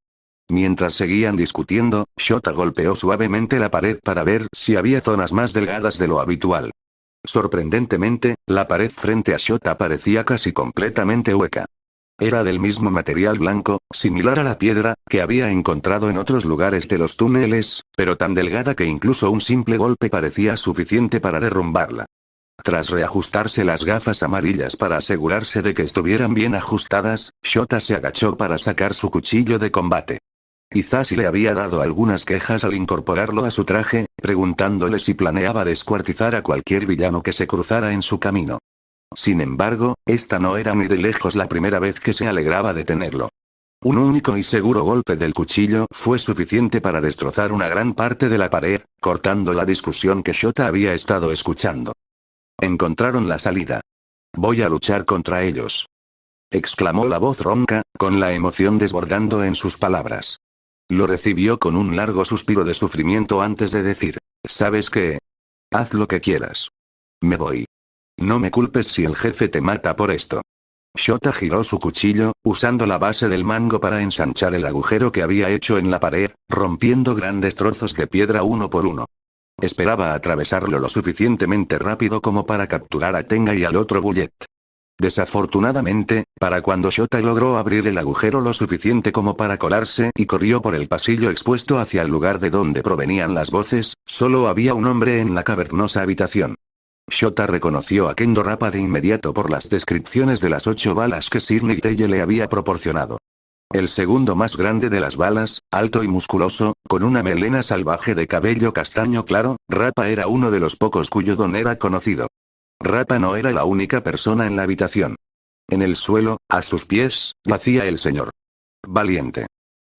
Mientras seguían discutiendo, Shota golpeó suavemente la pared para ver si había zonas más delgadas de lo habitual. Sorprendentemente, la pared frente a Shota parecía casi completamente hueca. Era del mismo material blanco, similar a la piedra, que había encontrado en otros lugares de los túneles, pero tan delgada que incluso un simple golpe parecía suficiente para derrumbarla. Tras reajustarse las gafas amarillas para asegurarse de que estuvieran bien ajustadas, Shota se agachó para sacar su cuchillo de combate. Quizás le había dado algunas quejas al incorporarlo a su traje, preguntándole si planeaba descuartizar a cualquier villano que se cruzara en su camino. Sin embargo, esta no era ni de lejos la primera vez que se alegraba de tenerlo. Un único y seguro golpe del cuchillo fue suficiente para destrozar una gran parte de la pared, cortando la discusión que Shota había estado escuchando. Encontraron la salida. Voy a luchar contra ellos. Exclamó la voz ronca, con la emoción desbordando en sus palabras. Lo recibió con un largo suspiro de sufrimiento antes de decir, ¿sabes qué? Haz lo que quieras. Me voy. No me culpes si el jefe te mata por esto. Shota giró su cuchillo, usando la base del mango para ensanchar el agujero que había hecho en la pared, rompiendo grandes trozos de piedra uno por uno. Esperaba atravesarlo lo suficientemente rápido como para capturar a Tenga y al otro Bullet. Desafortunadamente, para cuando Shota logró abrir el agujero lo suficiente como para colarse y corrió por el pasillo expuesto hacia el lugar de donde provenían las voces, solo había un hombre en la cavernosa habitación. Shota reconoció a Kendo Rappa de inmediato por las descripciones de las 8 balas que Sidney Telle le había proporcionado. El segundo más grande de las balas, alto y musculoso, con una melena salvaje de cabello castaño claro, Rappa era uno de los pocos cuyo don era conocido. Rappa no era la única persona en la habitación. En el suelo, a sus pies, yacía el señor Valiente.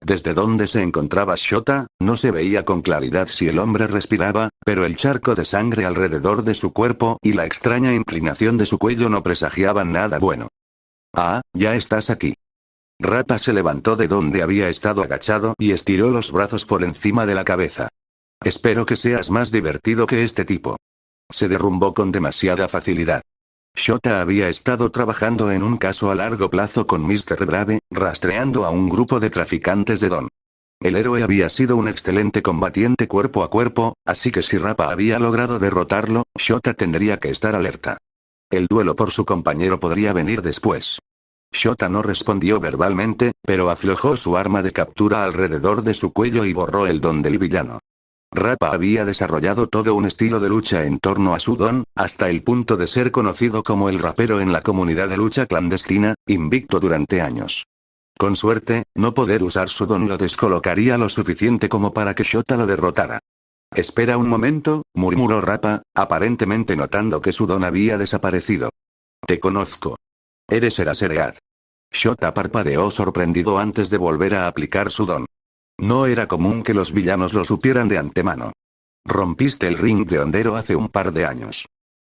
Desde donde se encontraba Shota, no se veía con claridad si el hombre respiraba, pero el charco de sangre alrededor de su cuerpo y la extraña inclinación de su cuello no presagiaban nada bueno. Ah, ya estás aquí. Rappa se levantó de donde había estado agachado y estiró los brazos por encima de la cabeza. Espero que seas más divertido que este tipo. Se derrumbó con demasiada facilidad. Shota había estado trabajando en un caso a largo plazo con Mr. Brave, rastreando a un grupo de traficantes de Don. El héroe había sido un excelente combatiente cuerpo a cuerpo, así que si Rappa había logrado derrotarlo, Shota tendría que estar alerta. El duelo por su compañero podría venir después. Shota no respondió verbalmente, pero aflojó su arma de captura alrededor de su cuello y borró el don del villano. Rappa había desarrollado todo un estilo de lucha en torno a su don, hasta el punto de ser conocido como el rapero en la comunidad de lucha clandestina, invicto durante años. Con suerte, no poder usar su don lo descolocaría lo suficiente como para que Shota lo derrotara. Espera un momento, murmuró Rappa, aparentemente notando que su don había desaparecido. Te conozco. Eres Eraserhead. Shota parpadeó sorprendido antes de volver a aplicar su don. No era común que los villanos lo supieran de antemano. Rompiste el ring de hondero hace un par de años.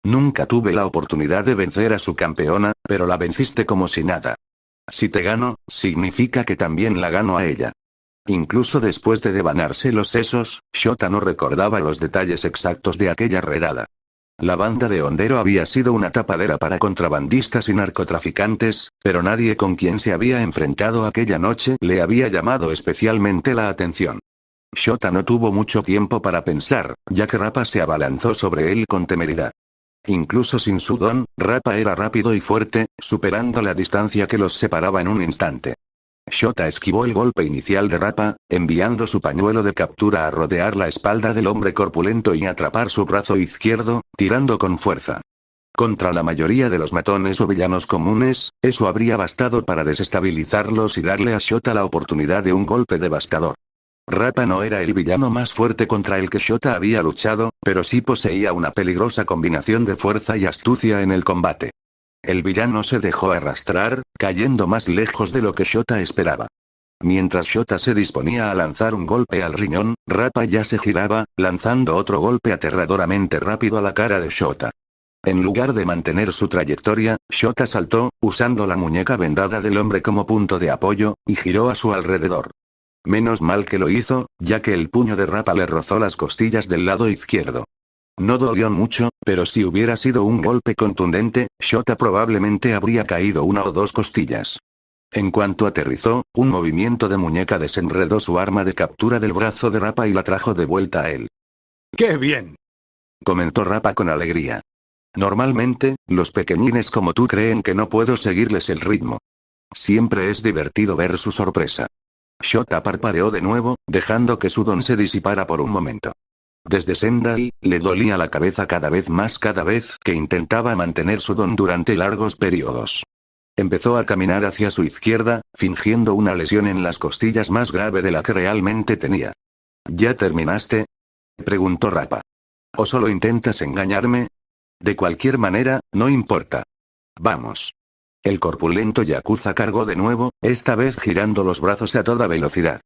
Nunca tuve la oportunidad de vencer a su campeona, pero la venciste como si nada. Si te gano, significa que también la gano a ella. Incluso después de devanarse los sesos, Shota no recordaba los detalles exactos de aquella redada. La banda de hondero había sido una tapadera para contrabandistas y narcotraficantes, pero nadie con quien se había enfrentado aquella noche le había llamado especialmente la atención. Shota no tuvo mucho tiempo para pensar, ya que Rappa se abalanzó sobre él con temeridad. Incluso sin su don, Rappa era rápido y fuerte, superando la distancia que los separaba en un instante. Shota esquivó el golpe inicial de Rappa, enviando su pañuelo de captura a rodear la espalda del hombre corpulento y atrapar su brazo izquierdo, tirando con fuerza. Contra la mayoría de los matones o villanos comunes, eso habría bastado para desestabilizarlos y darle a Shota la oportunidad de un golpe devastador. Rappa no era el villano más fuerte contra el que Shota había luchado, pero sí poseía una peligrosa combinación de fuerza y astucia en el combate. El villano se dejó arrastrar, cayendo más lejos de lo que Shota esperaba. Mientras Shota se disponía a lanzar un golpe al riñón, Rappa ya se giraba, lanzando otro golpe aterradoramente rápido a la cara de Shota. En lugar de mantener su trayectoria, Shota saltó, usando la muñeca vendada del hombre como punto de apoyo, y giró a su alrededor. Menos mal que lo hizo, ya que el puño de Rappa le rozó las costillas del lado izquierdo. No dolió mucho, pero si hubiera sido un golpe contundente, Shota probablemente habría caído una o dos costillas. En cuanto aterrizó, un movimiento de muñeca desenredó su arma de captura del brazo de Rappa y la trajo de vuelta a él. ¡Qué bien!, comentó Rappa con alegría. Normalmente, los pequeñines como tú creen que no puedo seguirles el ritmo. Siempre es divertido ver su sorpresa. Shota parpadeó de nuevo, dejando que su don se disipara por un momento. Desde Sendai, le dolía la cabeza cada vez más cada vez que intentaba mantener su don durante largos periodos. Empezó a caminar hacia su izquierda, fingiendo una lesión en las costillas más grave de la que realmente tenía. ¿Ya terminaste?, preguntó Rappa. ¿O solo intentas engañarme? De cualquier manera, no importa. Vamos. El corpulento yakuza cargó de nuevo, esta vez girando los brazos a toda velocidad.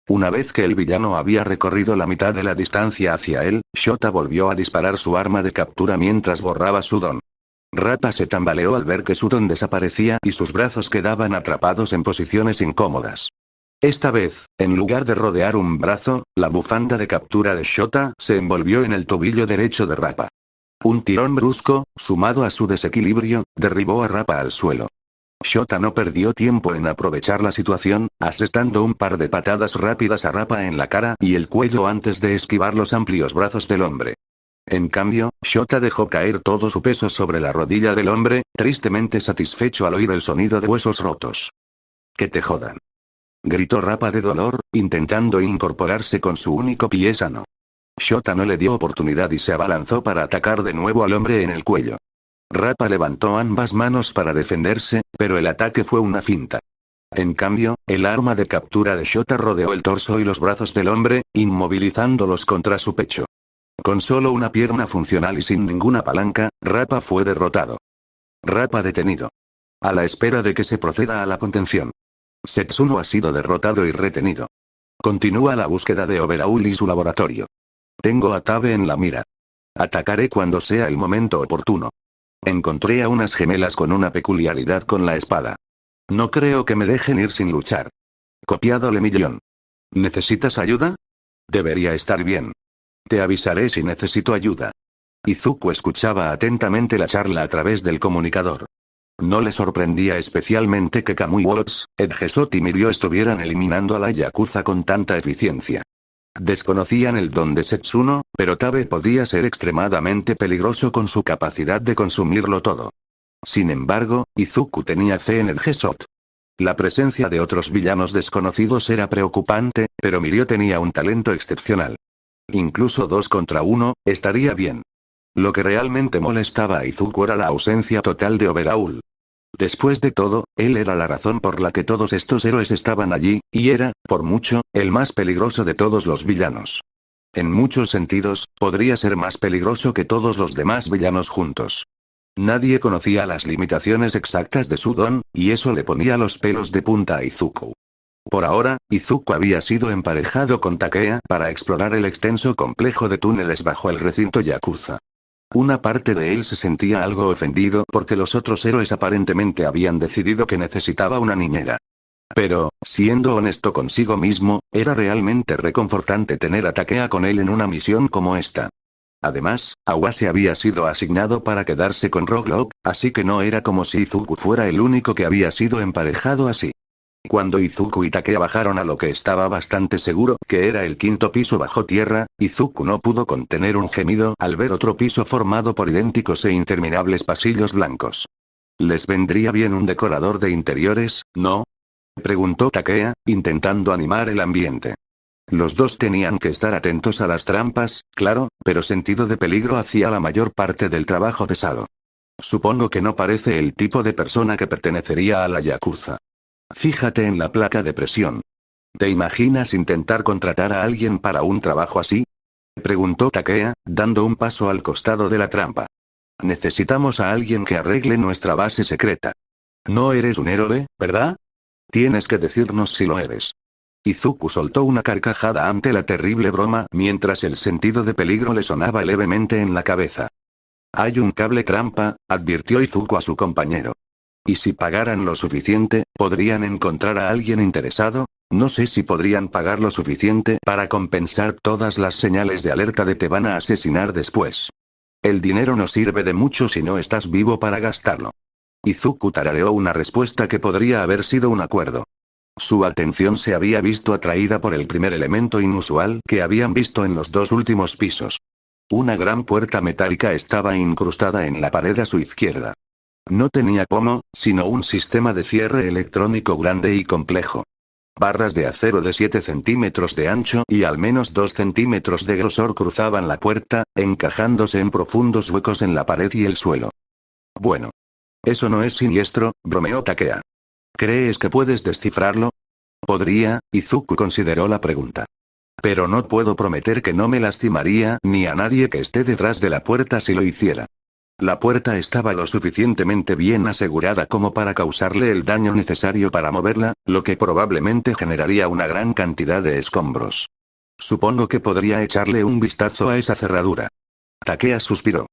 Una vez que el villano había recorrido la mitad de la distancia hacia él, Shota volvió a disparar su arma de captura mientras borraba su don. Rappa se tambaleó al ver que su don desaparecía y sus brazos quedaban atrapados en posiciones incómodas. Esta vez, en lugar de rodear un brazo, la bufanda de captura de Shota se envolvió en el tobillo derecho de Rappa. Un tirón brusco, sumado a su desequilibrio, derribó a Rappa al suelo. Shota no perdió tiempo en aprovechar la situación, asestando un par de patadas rápidas a Rappa en la cara y el cuello antes de esquivar los amplios brazos del hombre. En cambio, Shota dejó caer todo su peso sobre la rodilla del hombre, tristemente satisfecho al oír el sonido de huesos rotos. ¡Que te jodan!, gritó Rappa de dolor, intentando incorporarse con su único pie sano. Shota no le dio oportunidad y se abalanzó para atacar de nuevo al hombre en el cuello. Rappa levantó ambas manos para defenderse, pero el ataque fue una finta. En cambio, el arma de captura de Shota rodeó el torso y los brazos del hombre, inmovilizándolos contra su pecho. Con solo una pierna funcional y sin ninguna palanca, Rappa fue derrotado. Rappa detenido. A la espera de que se proceda a la contención. Setsuno ha sido derrotado y retenido. Continúa la búsqueda de Overhaul y su laboratorio. Tengo a Tabe en la mira. Atacaré cuando sea el momento oportuno. Encontré a unas gemelas con una peculiaridad con la espada. No creo que me dejen ir sin luchar. Copiado le millón. ¿Necesitas ayuda? Debería estar bien. Te avisaré si necesito ayuda. Izuku escuchaba atentamente la charla a través del comunicador. No le sorprendía especialmente que Kamui Wolves, Edgesot y Mirio estuvieran eliminando a la Yakuza con tanta eficiencia. Desconocían el don de Setsuno, pero Tabe podía ser extremadamente peligroso con su capacidad de consumirlo todo. Sin embargo, Izuku tenía fe en Edgesot. La presencia de otros villanos desconocidos era preocupante, pero Mirio tenía un talento excepcional. Incluso 2 contra 1, estaría bien. Lo que realmente molestaba a Izuku era la ausencia total de Overhaul. Después de todo, él era la razón por la que todos estos héroes estaban allí, y era, por mucho, el más peligroso de todos los villanos. En muchos sentidos, podría ser más peligroso que todos los demás villanos juntos. Nadie conocía las limitaciones exactas de su don, y eso le ponía los pelos de punta a Izuku. Por ahora, Izuku había sido emparejado con Takea para explorar el extenso complejo de túneles bajo el recinto Yakuza. Una parte de él se sentía algo ofendido porque los otros héroes aparentemente habían decidido que necesitaba una niñera. Pero, siendo honesto consigo mismo, era realmente reconfortante tener a Takea con él en una misión como esta. Además, Awase había sido asignado para quedarse con Rocklock, así que no era como si Izuku fuera el único que había sido emparejado así. Cuando Izuku y Takea bajaron a lo que estaba bastante seguro que era el 5.º piso bajo tierra, Izuku no pudo contener un gemido al ver otro piso formado por idénticos e interminables pasillos blancos. ¿Les vendría bien un decorador de interiores, no? Preguntó Takea, intentando animar el ambiente. Los dos tenían que estar atentos a las trampas, claro, pero sentido de peligro hacía la mayor parte del trabajo pesado. Supongo que no parece el tipo de persona que pertenecería a la Yakuza. Fíjate en la placa de presión. ¿Te imaginas intentar contratar a alguien para un trabajo así? Preguntó Takea, dando un paso al costado de la trampa. Necesitamos a alguien que arregle nuestra base secreta. No eres un héroe, ¿verdad? Tienes que decirnos si lo eres. Izuku soltó una carcajada ante la terrible broma mientras el sentido de peligro le sonaba levemente en la cabeza. Hay un cable trampa, advirtió Izuku a su compañero. ¿Y si pagaran lo suficiente, podrían encontrar a alguien interesado? No sé si podrían pagar lo suficiente para compensar todas las señales de alerta de te van a asesinar después. El dinero no sirve de mucho si no estás vivo para gastarlo. Izuku tarareó una respuesta que podría haber sido un acuerdo. Su atención se había visto atraída por el primer elemento inusual que habían visto en los 2 últimos pisos. Una gran puerta metálica estaba incrustada en la pared a su izquierda. No tenía pomo, sino un sistema de cierre electrónico grande y complejo. Barras de acero de 7 centímetros de ancho y al menos 2 centímetros de grosor cruzaban la puerta, encajándose en profundos huecos en la pared y el suelo. Bueno. Eso no es siniestro, bromeó Takea. ¿Crees que puedes descifrarlo? Podría, Izuku consideró la pregunta. Pero no puedo prometer que no me lastimaría ni a nadie que esté detrás de la puerta si lo hiciera. La puerta estaba lo suficientemente bien asegurada como para causarle el daño necesario para moverla, lo que probablemente generaría una gran cantidad de escombros. Supongo que podría echarle un vistazo a esa cerradura. Takea suspiró.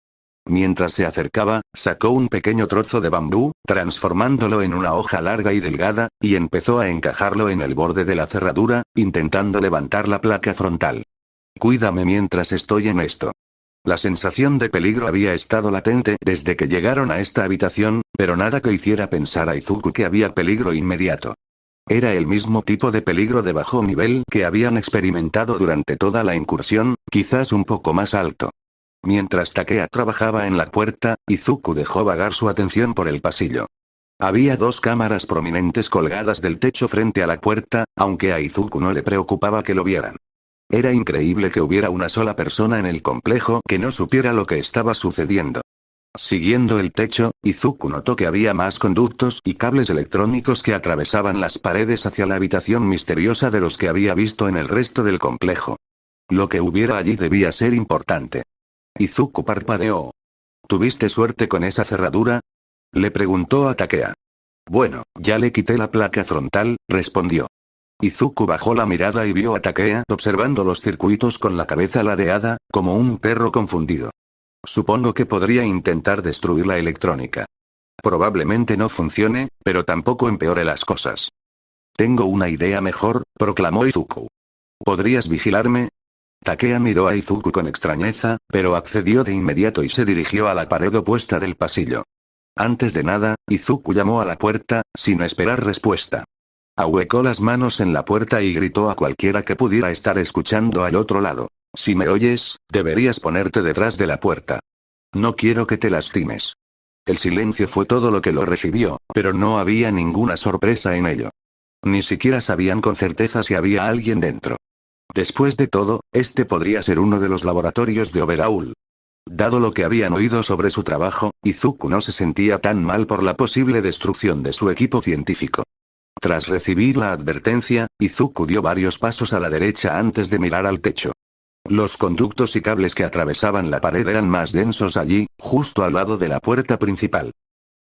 Mientras se acercaba, sacó un pequeño trozo de bambú, transformándolo en una hoja larga y delgada, y empezó a encajarlo en el borde de la cerradura, intentando levantar la placa frontal. Cuídame mientras estoy en esto. La sensación de peligro había estado latente desde que llegaron a esta habitación, pero nada que hiciera pensar a Izuku que había peligro inmediato. Era el mismo tipo de peligro de bajo nivel que habían experimentado durante toda la incursión, quizás un poco más alto. Mientras Takea trabajaba en la puerta, Izuku dejó vagar su atención por el pasillo. Había 2 cámaras prominentes colgadas del techo frente a la puerta, aunque a Izuku no le preocupaba que lo vieran. Era increíble que hubiera una sola persona en el complejo que no supiera lo que estaba sucediendo. Siguiendo el techo, Izuku notó que había más conductos y cables electrónicos que atravesaban las paredes hacia la habitación misteriosa de los que había visto en el resto del complejo. Lo que hubiera allí debía ser importante. Izuku parpadeó. ¿Tuviste suerte con esa cerradura? Le preguntó a Takea. Bueno, ya le quité la placa frontal, respondió. Izuku bajó la mirada y vio a Takea observando los circuitos con la cabeza ladeada, como un perro confundido. Supongo que podría intentar destruir la electrónica. Probablemente no funcione, pero tampoco empeore las cosas. Tengo una idea mejor, proclamó Izuku. ¿Podrías vigilarme? Takea miró a Izuku con extrañeza, pero accedió de inmediato y se dirigió a la pared opuesta del pasillo. Antes de nada, Izuku llamó a la puerta, sin esperar respuesta. Ahuecó las manos en la puerta y gritó a cualquiera que pudiera estar escuchando al otro lado. Si me oyes, deberías ponerte detrás de la puerta. No quiero que te lastimes. El silencio fue todo lo que lo recibió, pero no había ninguna sorpresa en ello. Ni siquiera sabían con certeza si había alguien dentro. Después de todo, este podría ser uno de los laboratorios de Overhaul. Dado lo que habían oído sobre su trabajo, Izuku no se sentía tan mal por la posible destrucción de su equipo científico. Tras recibir la advertencia, Izuku dio varios pasos a la derecha antes de mirar al techo. Los conductos y cables que atravesaban la pared eran más densos allí, justo al lado de la puerta principal.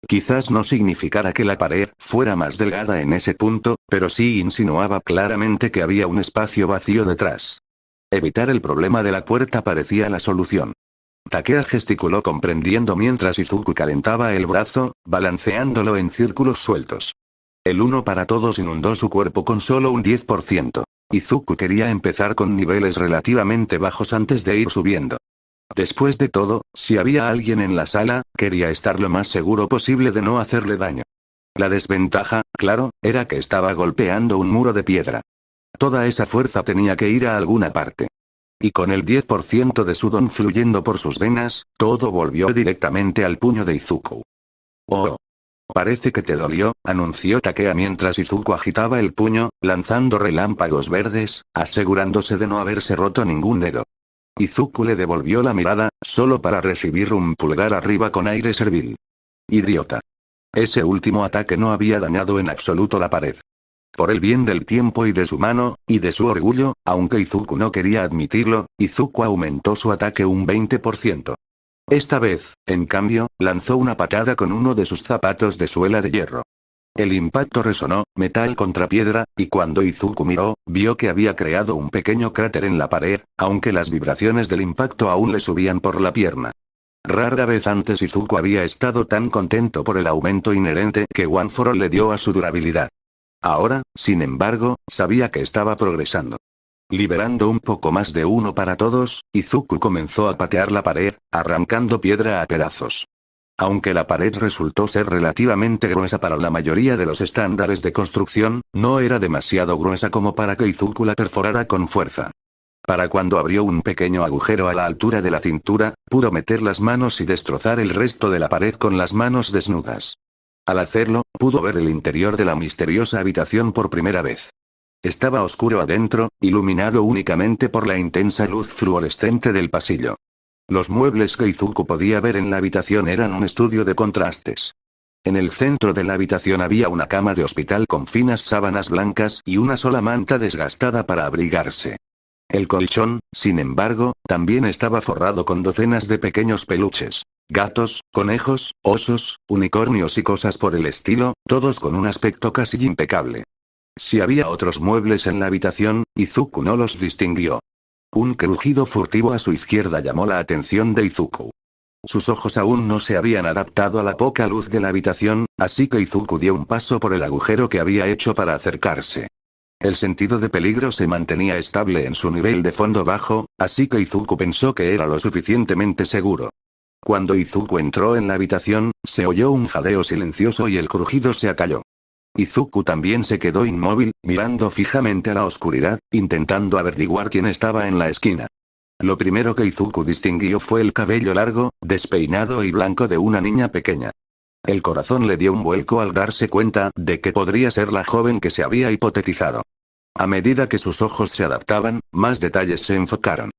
Quizás no significara que la pared fuera más delgada en ese punto, pero sí insinuaba claramente que había un espacio vacío detrás. Evitar el problema de la puerta parecía la solución. Takea gesticuló comprendiendo mientras Izuku calentaba el brazo, balanceándolo en círculos sueltos. El uno para todos inundó su cuerpo con solo un 10%. Izuku quería empezar con niveles relativamente bajos antes de ir subiendo. Después de todo, si había alguien en la sala, quería estar lo más seguro posible de no hacerle daño. La desventaja, claro, era que estaba golpeando un muro de piedra. Toda esa fuerza tenía que ir a alguna parte. Y con el 10% de su don fluyendo por sus venas, todo volvió directamente al puño de Izuku. Oh. Parece que te dolió, anunció Takea mientras Izuku agitaba el puño, lanzando relámpagos verdes, asegurándose de no haberse roto ningún dedo. Izuku le devolvió la mirada, solo para recibir un pulgar arriba con aire servil. Idiota. Ese último ataque no había dañado en absoluto la pared. Por el bien del tiempo y de su mano, y de su orgullo, aunque Izuku no quería admitirlo, Izuku aumentó su ataque un 20%. Esta vez, en cambio, lanzó una patada con uno de sus zapatos de suela de hierro. El impacto resonó, metal contra piedra, y cuando Izuku miró, vio que había creado un pequeño cráter en la pared, aunque las vibraciones del impacto aún le subían por la pierna. Rara vez antes Izuku había estado tan contento por el aumento inherente que One for All le dio a su durabilidad. Ahora, sin embargo, sabía que estaba progresando. Liberando un poco más de uno para todos, Izuku comenzó a patear la pared, arrancando piedra a pedazos. Aunque la pared resultó ser relativamente gruesa para la mayoría de los estándares de construcción, no era demasiado gruesa como para que Izuku la perforara con fuerza. Para cuando abrió un pequeño agujero a la altura de la cintura, pudo meter las manos y destrozar el resto de la pared con las manos desnudas. Al hacerlo, pudo ver el interior de la misteriosa habitación por primera vez. Estaba oscuro adentro, iluminado únicamente por la intensa luz fluorescente del pasillo. Los muebles que Izuku podía ver en la habitación eran un estudio de contrastes. En el centro de la habitación había una cama de hospital con finas sábanas blancas y una sola manta desgastada para abrigarse. El colchón, sin embargo, también estaba forrado con docenas de pequeños peluches. Gatos, conejos, osos, unicornios y cosas por el estilo, todos con un aspecto casi impecable. Si había otros muebles en la habitación, Izuku no los distinguió. Un crujido furtivo a su izquierda llamó la atención de Izuku. Sus ojos aún no se habían adaptado a la poca luz de la habitación, así que Izuku dio un paso por el agujero que había hecho para acercarse. El sentido de peligro se mantenía estable en su nivel de fondo bajo, así que Izuku pensó que era lo suficientemente seguro. Cuando Izuku entró en la habitación, se oyó un jadeo silencioso y el crujido se acalló. Izuku también se quedó inmóvil, mirando fijamente a la oscuridad, intentando averiguar quién estaba en la esquina. Lo primero que Izuku distinguió fue el cabello largo, despeinado y blanco de una niña pequeña. El corazón le dio un vuelco al darse cuenta de que podría ser la joven que se había hipotetizado. A medida que sus ojos se adaptaban, más detalles se enfocaron.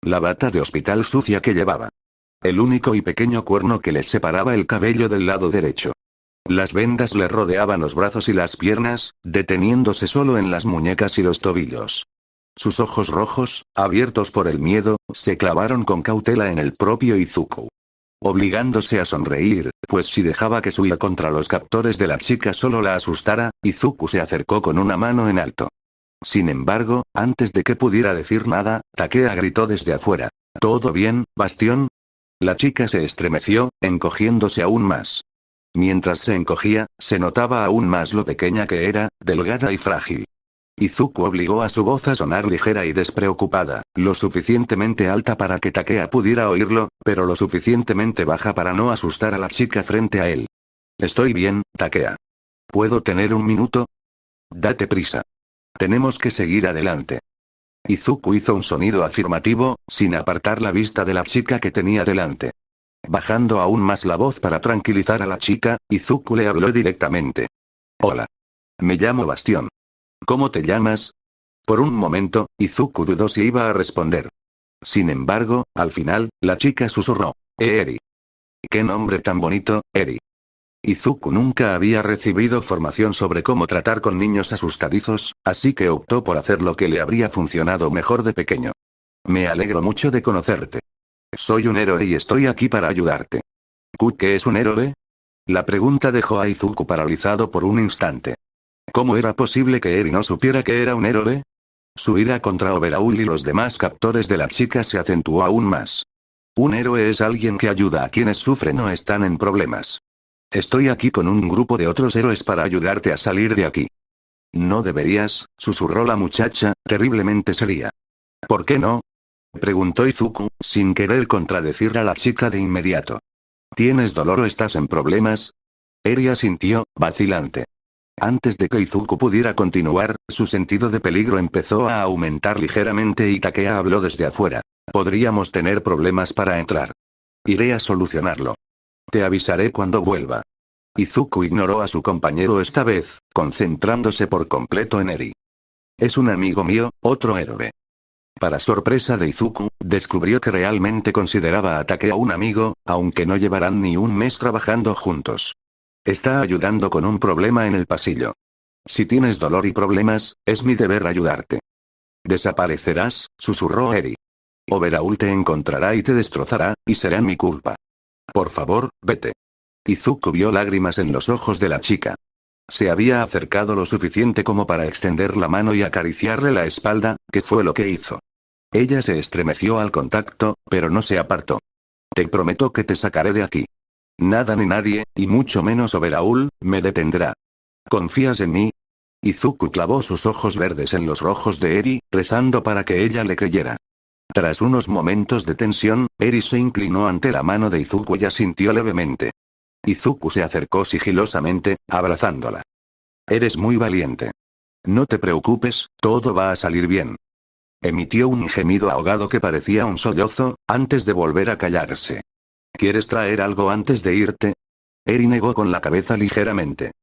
La bata de hospital sucia que llevaba. El único y pequeño cuerno que le separaba el cabello del lado derecho. Las vendas le rodeaban los brazos y las piernas, deteniéndose solo en las muñecas y los tobillos. Sus ojos rojos, abiertos por el miedo, se clavaron con cautela en el propio Izuku. Obligándose a sonreír, pues si dejaba que su ira contra los captores de la chica solo la asustara, Izuku se acercó con una mano en alto. Sin embargo, antes de que pudiera decir nada, Takea gritó desde afuera. ¿Todo bien, Bastión? La chica se estremeció, encogiéndose aún más. Mientras se encogía, se notaba aún más lo pequeña que era, delgada y frágil. Izuku obligó a su voz a sonar ligera y despreocupada, lo suficientemente alta para que Takea pudiera oírlo, pero lo suficientemente baja para no asustar a la chica frente a él. Estoy bien, Takea. ¿Puedo tener un minuto? Date prisa. Tenemos que seguir adelante. Izuku hizo un sonido afirmativo, sin apartar la vista de la chica que tenía delante. Bajando aún más la voz para tranquilizar a la chica, Izuku le habló directamente. Hola. Me llamo Bastión. ¿Cómo te llamas? Por un momento, Izuku dudó si iba a responder. Sin embargo, al final, la chica susurró. Eri. ¿Qué nombre tan bonito, Eri? Izuku nunca había recibido formación sobre cómo tratar con niños asustadizos, así que optó por hacer lo que le habría funcionado mejor de pequeño. Me alegro mucho de conocerte. Soy un héroe y estoy aquí para ayudarte. ¿Qué es un héroe? La pregunta dejó a Izuku paralizado por un instante. ¿Cómo era posible que Eri no supiera que era un héroe? Su ira contra Overhaul y los demás captores de la chica se acentuó aún más. Un héroe es alguien que ayuda a quienes sufren o están en problemas. Estoy aquí con un grupo de otros héroes para ayudarte a salir de aquí. No deberías, susurró la muchacha, terriblemente seria. ¿Por qué no? Preguntó Izuku, sin querer contradecir a la chica de inmediato. ¿Tienes dolor o estás en problemas? Eri asintió, vacilante. Antes de que Izuku pudiera continuar, su sentido de peligro empezó a aumentar ligeramente y Takea habló desde afuera. Podríamos tener problemas para entrar. Iré a solucionarlo. Te avisaré cuando vuelva. Izuku ignoró a su compañero esta vez, concentrándose por completo en Eri. Es un amigo mío, otro héroe. Para sorpresa de Izuku, descubrió que realmente consideraba a Takea un amigo, aunque no llevarán ni un mes trabajando juntos. Está ayudando con un problema en el pasillo. Si tienes dolor y problemas, es mi deber ayudarte. Desaparecerás, susurró Eri. Overhaul te encontrará y te destrozará, y será mi culpa. Por favor, vete. Izuku vio lágrimas en los ojos de la chica. Se había acercado lo suficiente como para extender la mano y acariciarle la espalda, que fue lo que hizo. Ella se estremeció al contacto, pero no se apartó. Te prometo que te sacaré de aquí. Nada ni nadie, y mucho menos Overhaul, me detendrá. ¿Confías en mí? Izuku clavó sus ojos verdes en los rojos de Eri, rezando para que ella le creyera. Tras unos momentos de tensión, Eri se inclinó ante la mano de Izuku y asintió levemente. Izuku se acercó sigilosamente, abrazándola. Eres muy valiente. No te preocupes, todo va a salir bien. Emitió un gemido ahogado que parecía un sollozo, antes de volver a callarse. ¿Quieres traer algo antes de irte? Eri negó con la cabeza ligeramente.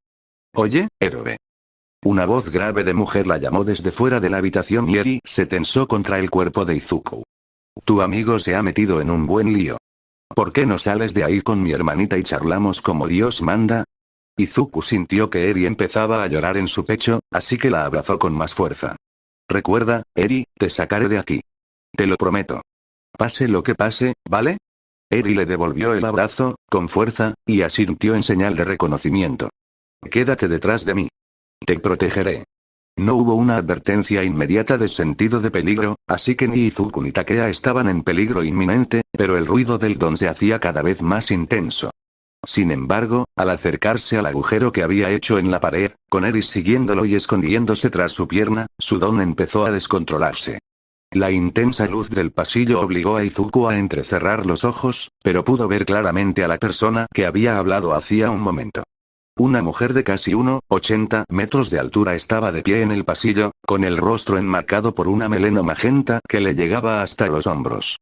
Oye, héroe. Una voz grave de mujer la llamó desde fuera de la habitación y Eri se tensó contra el cuerpo de Izuku. Tu amigo se ha metido en un buen lío. ¿Por qué no sales de ahí con mi hermanita y charlamos como Dios manda? Izuku sintió que Eri empezaba a llorar en su pecho, así que la abrazó con más fuerza. Recuerda, Eri, te sacaré de aquí. Te lo prometo. Pase lo que pase, ¿vale? Eri le devolvió el abrazo, con fuerza, y asintió en señal de reconocimiento. Quédate detrás de mí. Te protegeré. No hubo una advertencia inmediata de sentido de peligro, así que ni Izuku ni Takea estaban en peligro inminente, pero el ruido del don se hacía cada vez más intenso. Sin embargo, al acercarse al agujero que había hecho en la pared, con Eri siguiéndolo y escondiéndose tras su pierna, su don empezó a descontrolarse. La intensa luz del pasillo obligó a Izuku a entrecerrar los ojos, pero pudo ver claramente a la persona que había hablado hacía un momento. Una mujer de casi 1,80 metros de altura estaba de pie en el pasillo, con el rostro enmarcado por una melena magenta que le llegaba hasta los hombros.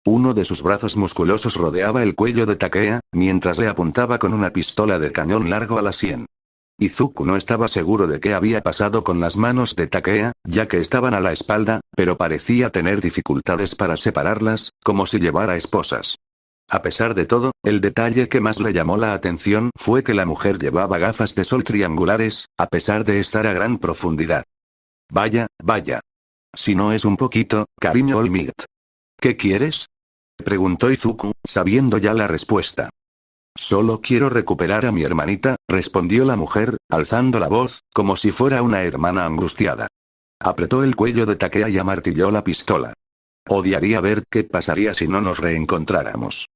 Uno de sus brazos musculosos rodeaba el cuello de Takea, mientras le apuntaba con una pistola de cañón largo a la sien. Izuku no estaba seguro de qué había pasado con las manos de Takea, ya que estaban a la espalda, pero parecía tener dificultades para separarlas, como si llevara esposas. A pesar de todo, el detalle que más le llamó la atención fue que la mujer llevaba gafas de sol triangulares, a pesar de estar a gran profundidad. Vaya, vaya. Si no es un poquito, cariño Olmigt. ¿Qué quieres? Preguntó Izuku, sabiendo ya la respuesta. Solo quiero recuperar a mi hermanita, respondió la mujer, alzando la voz, como si fuera una hermana angustiada. Apretó el cuello de Takea y amartilló la pistola. Odiaría ver qué pasaría si no nos reencontráramos.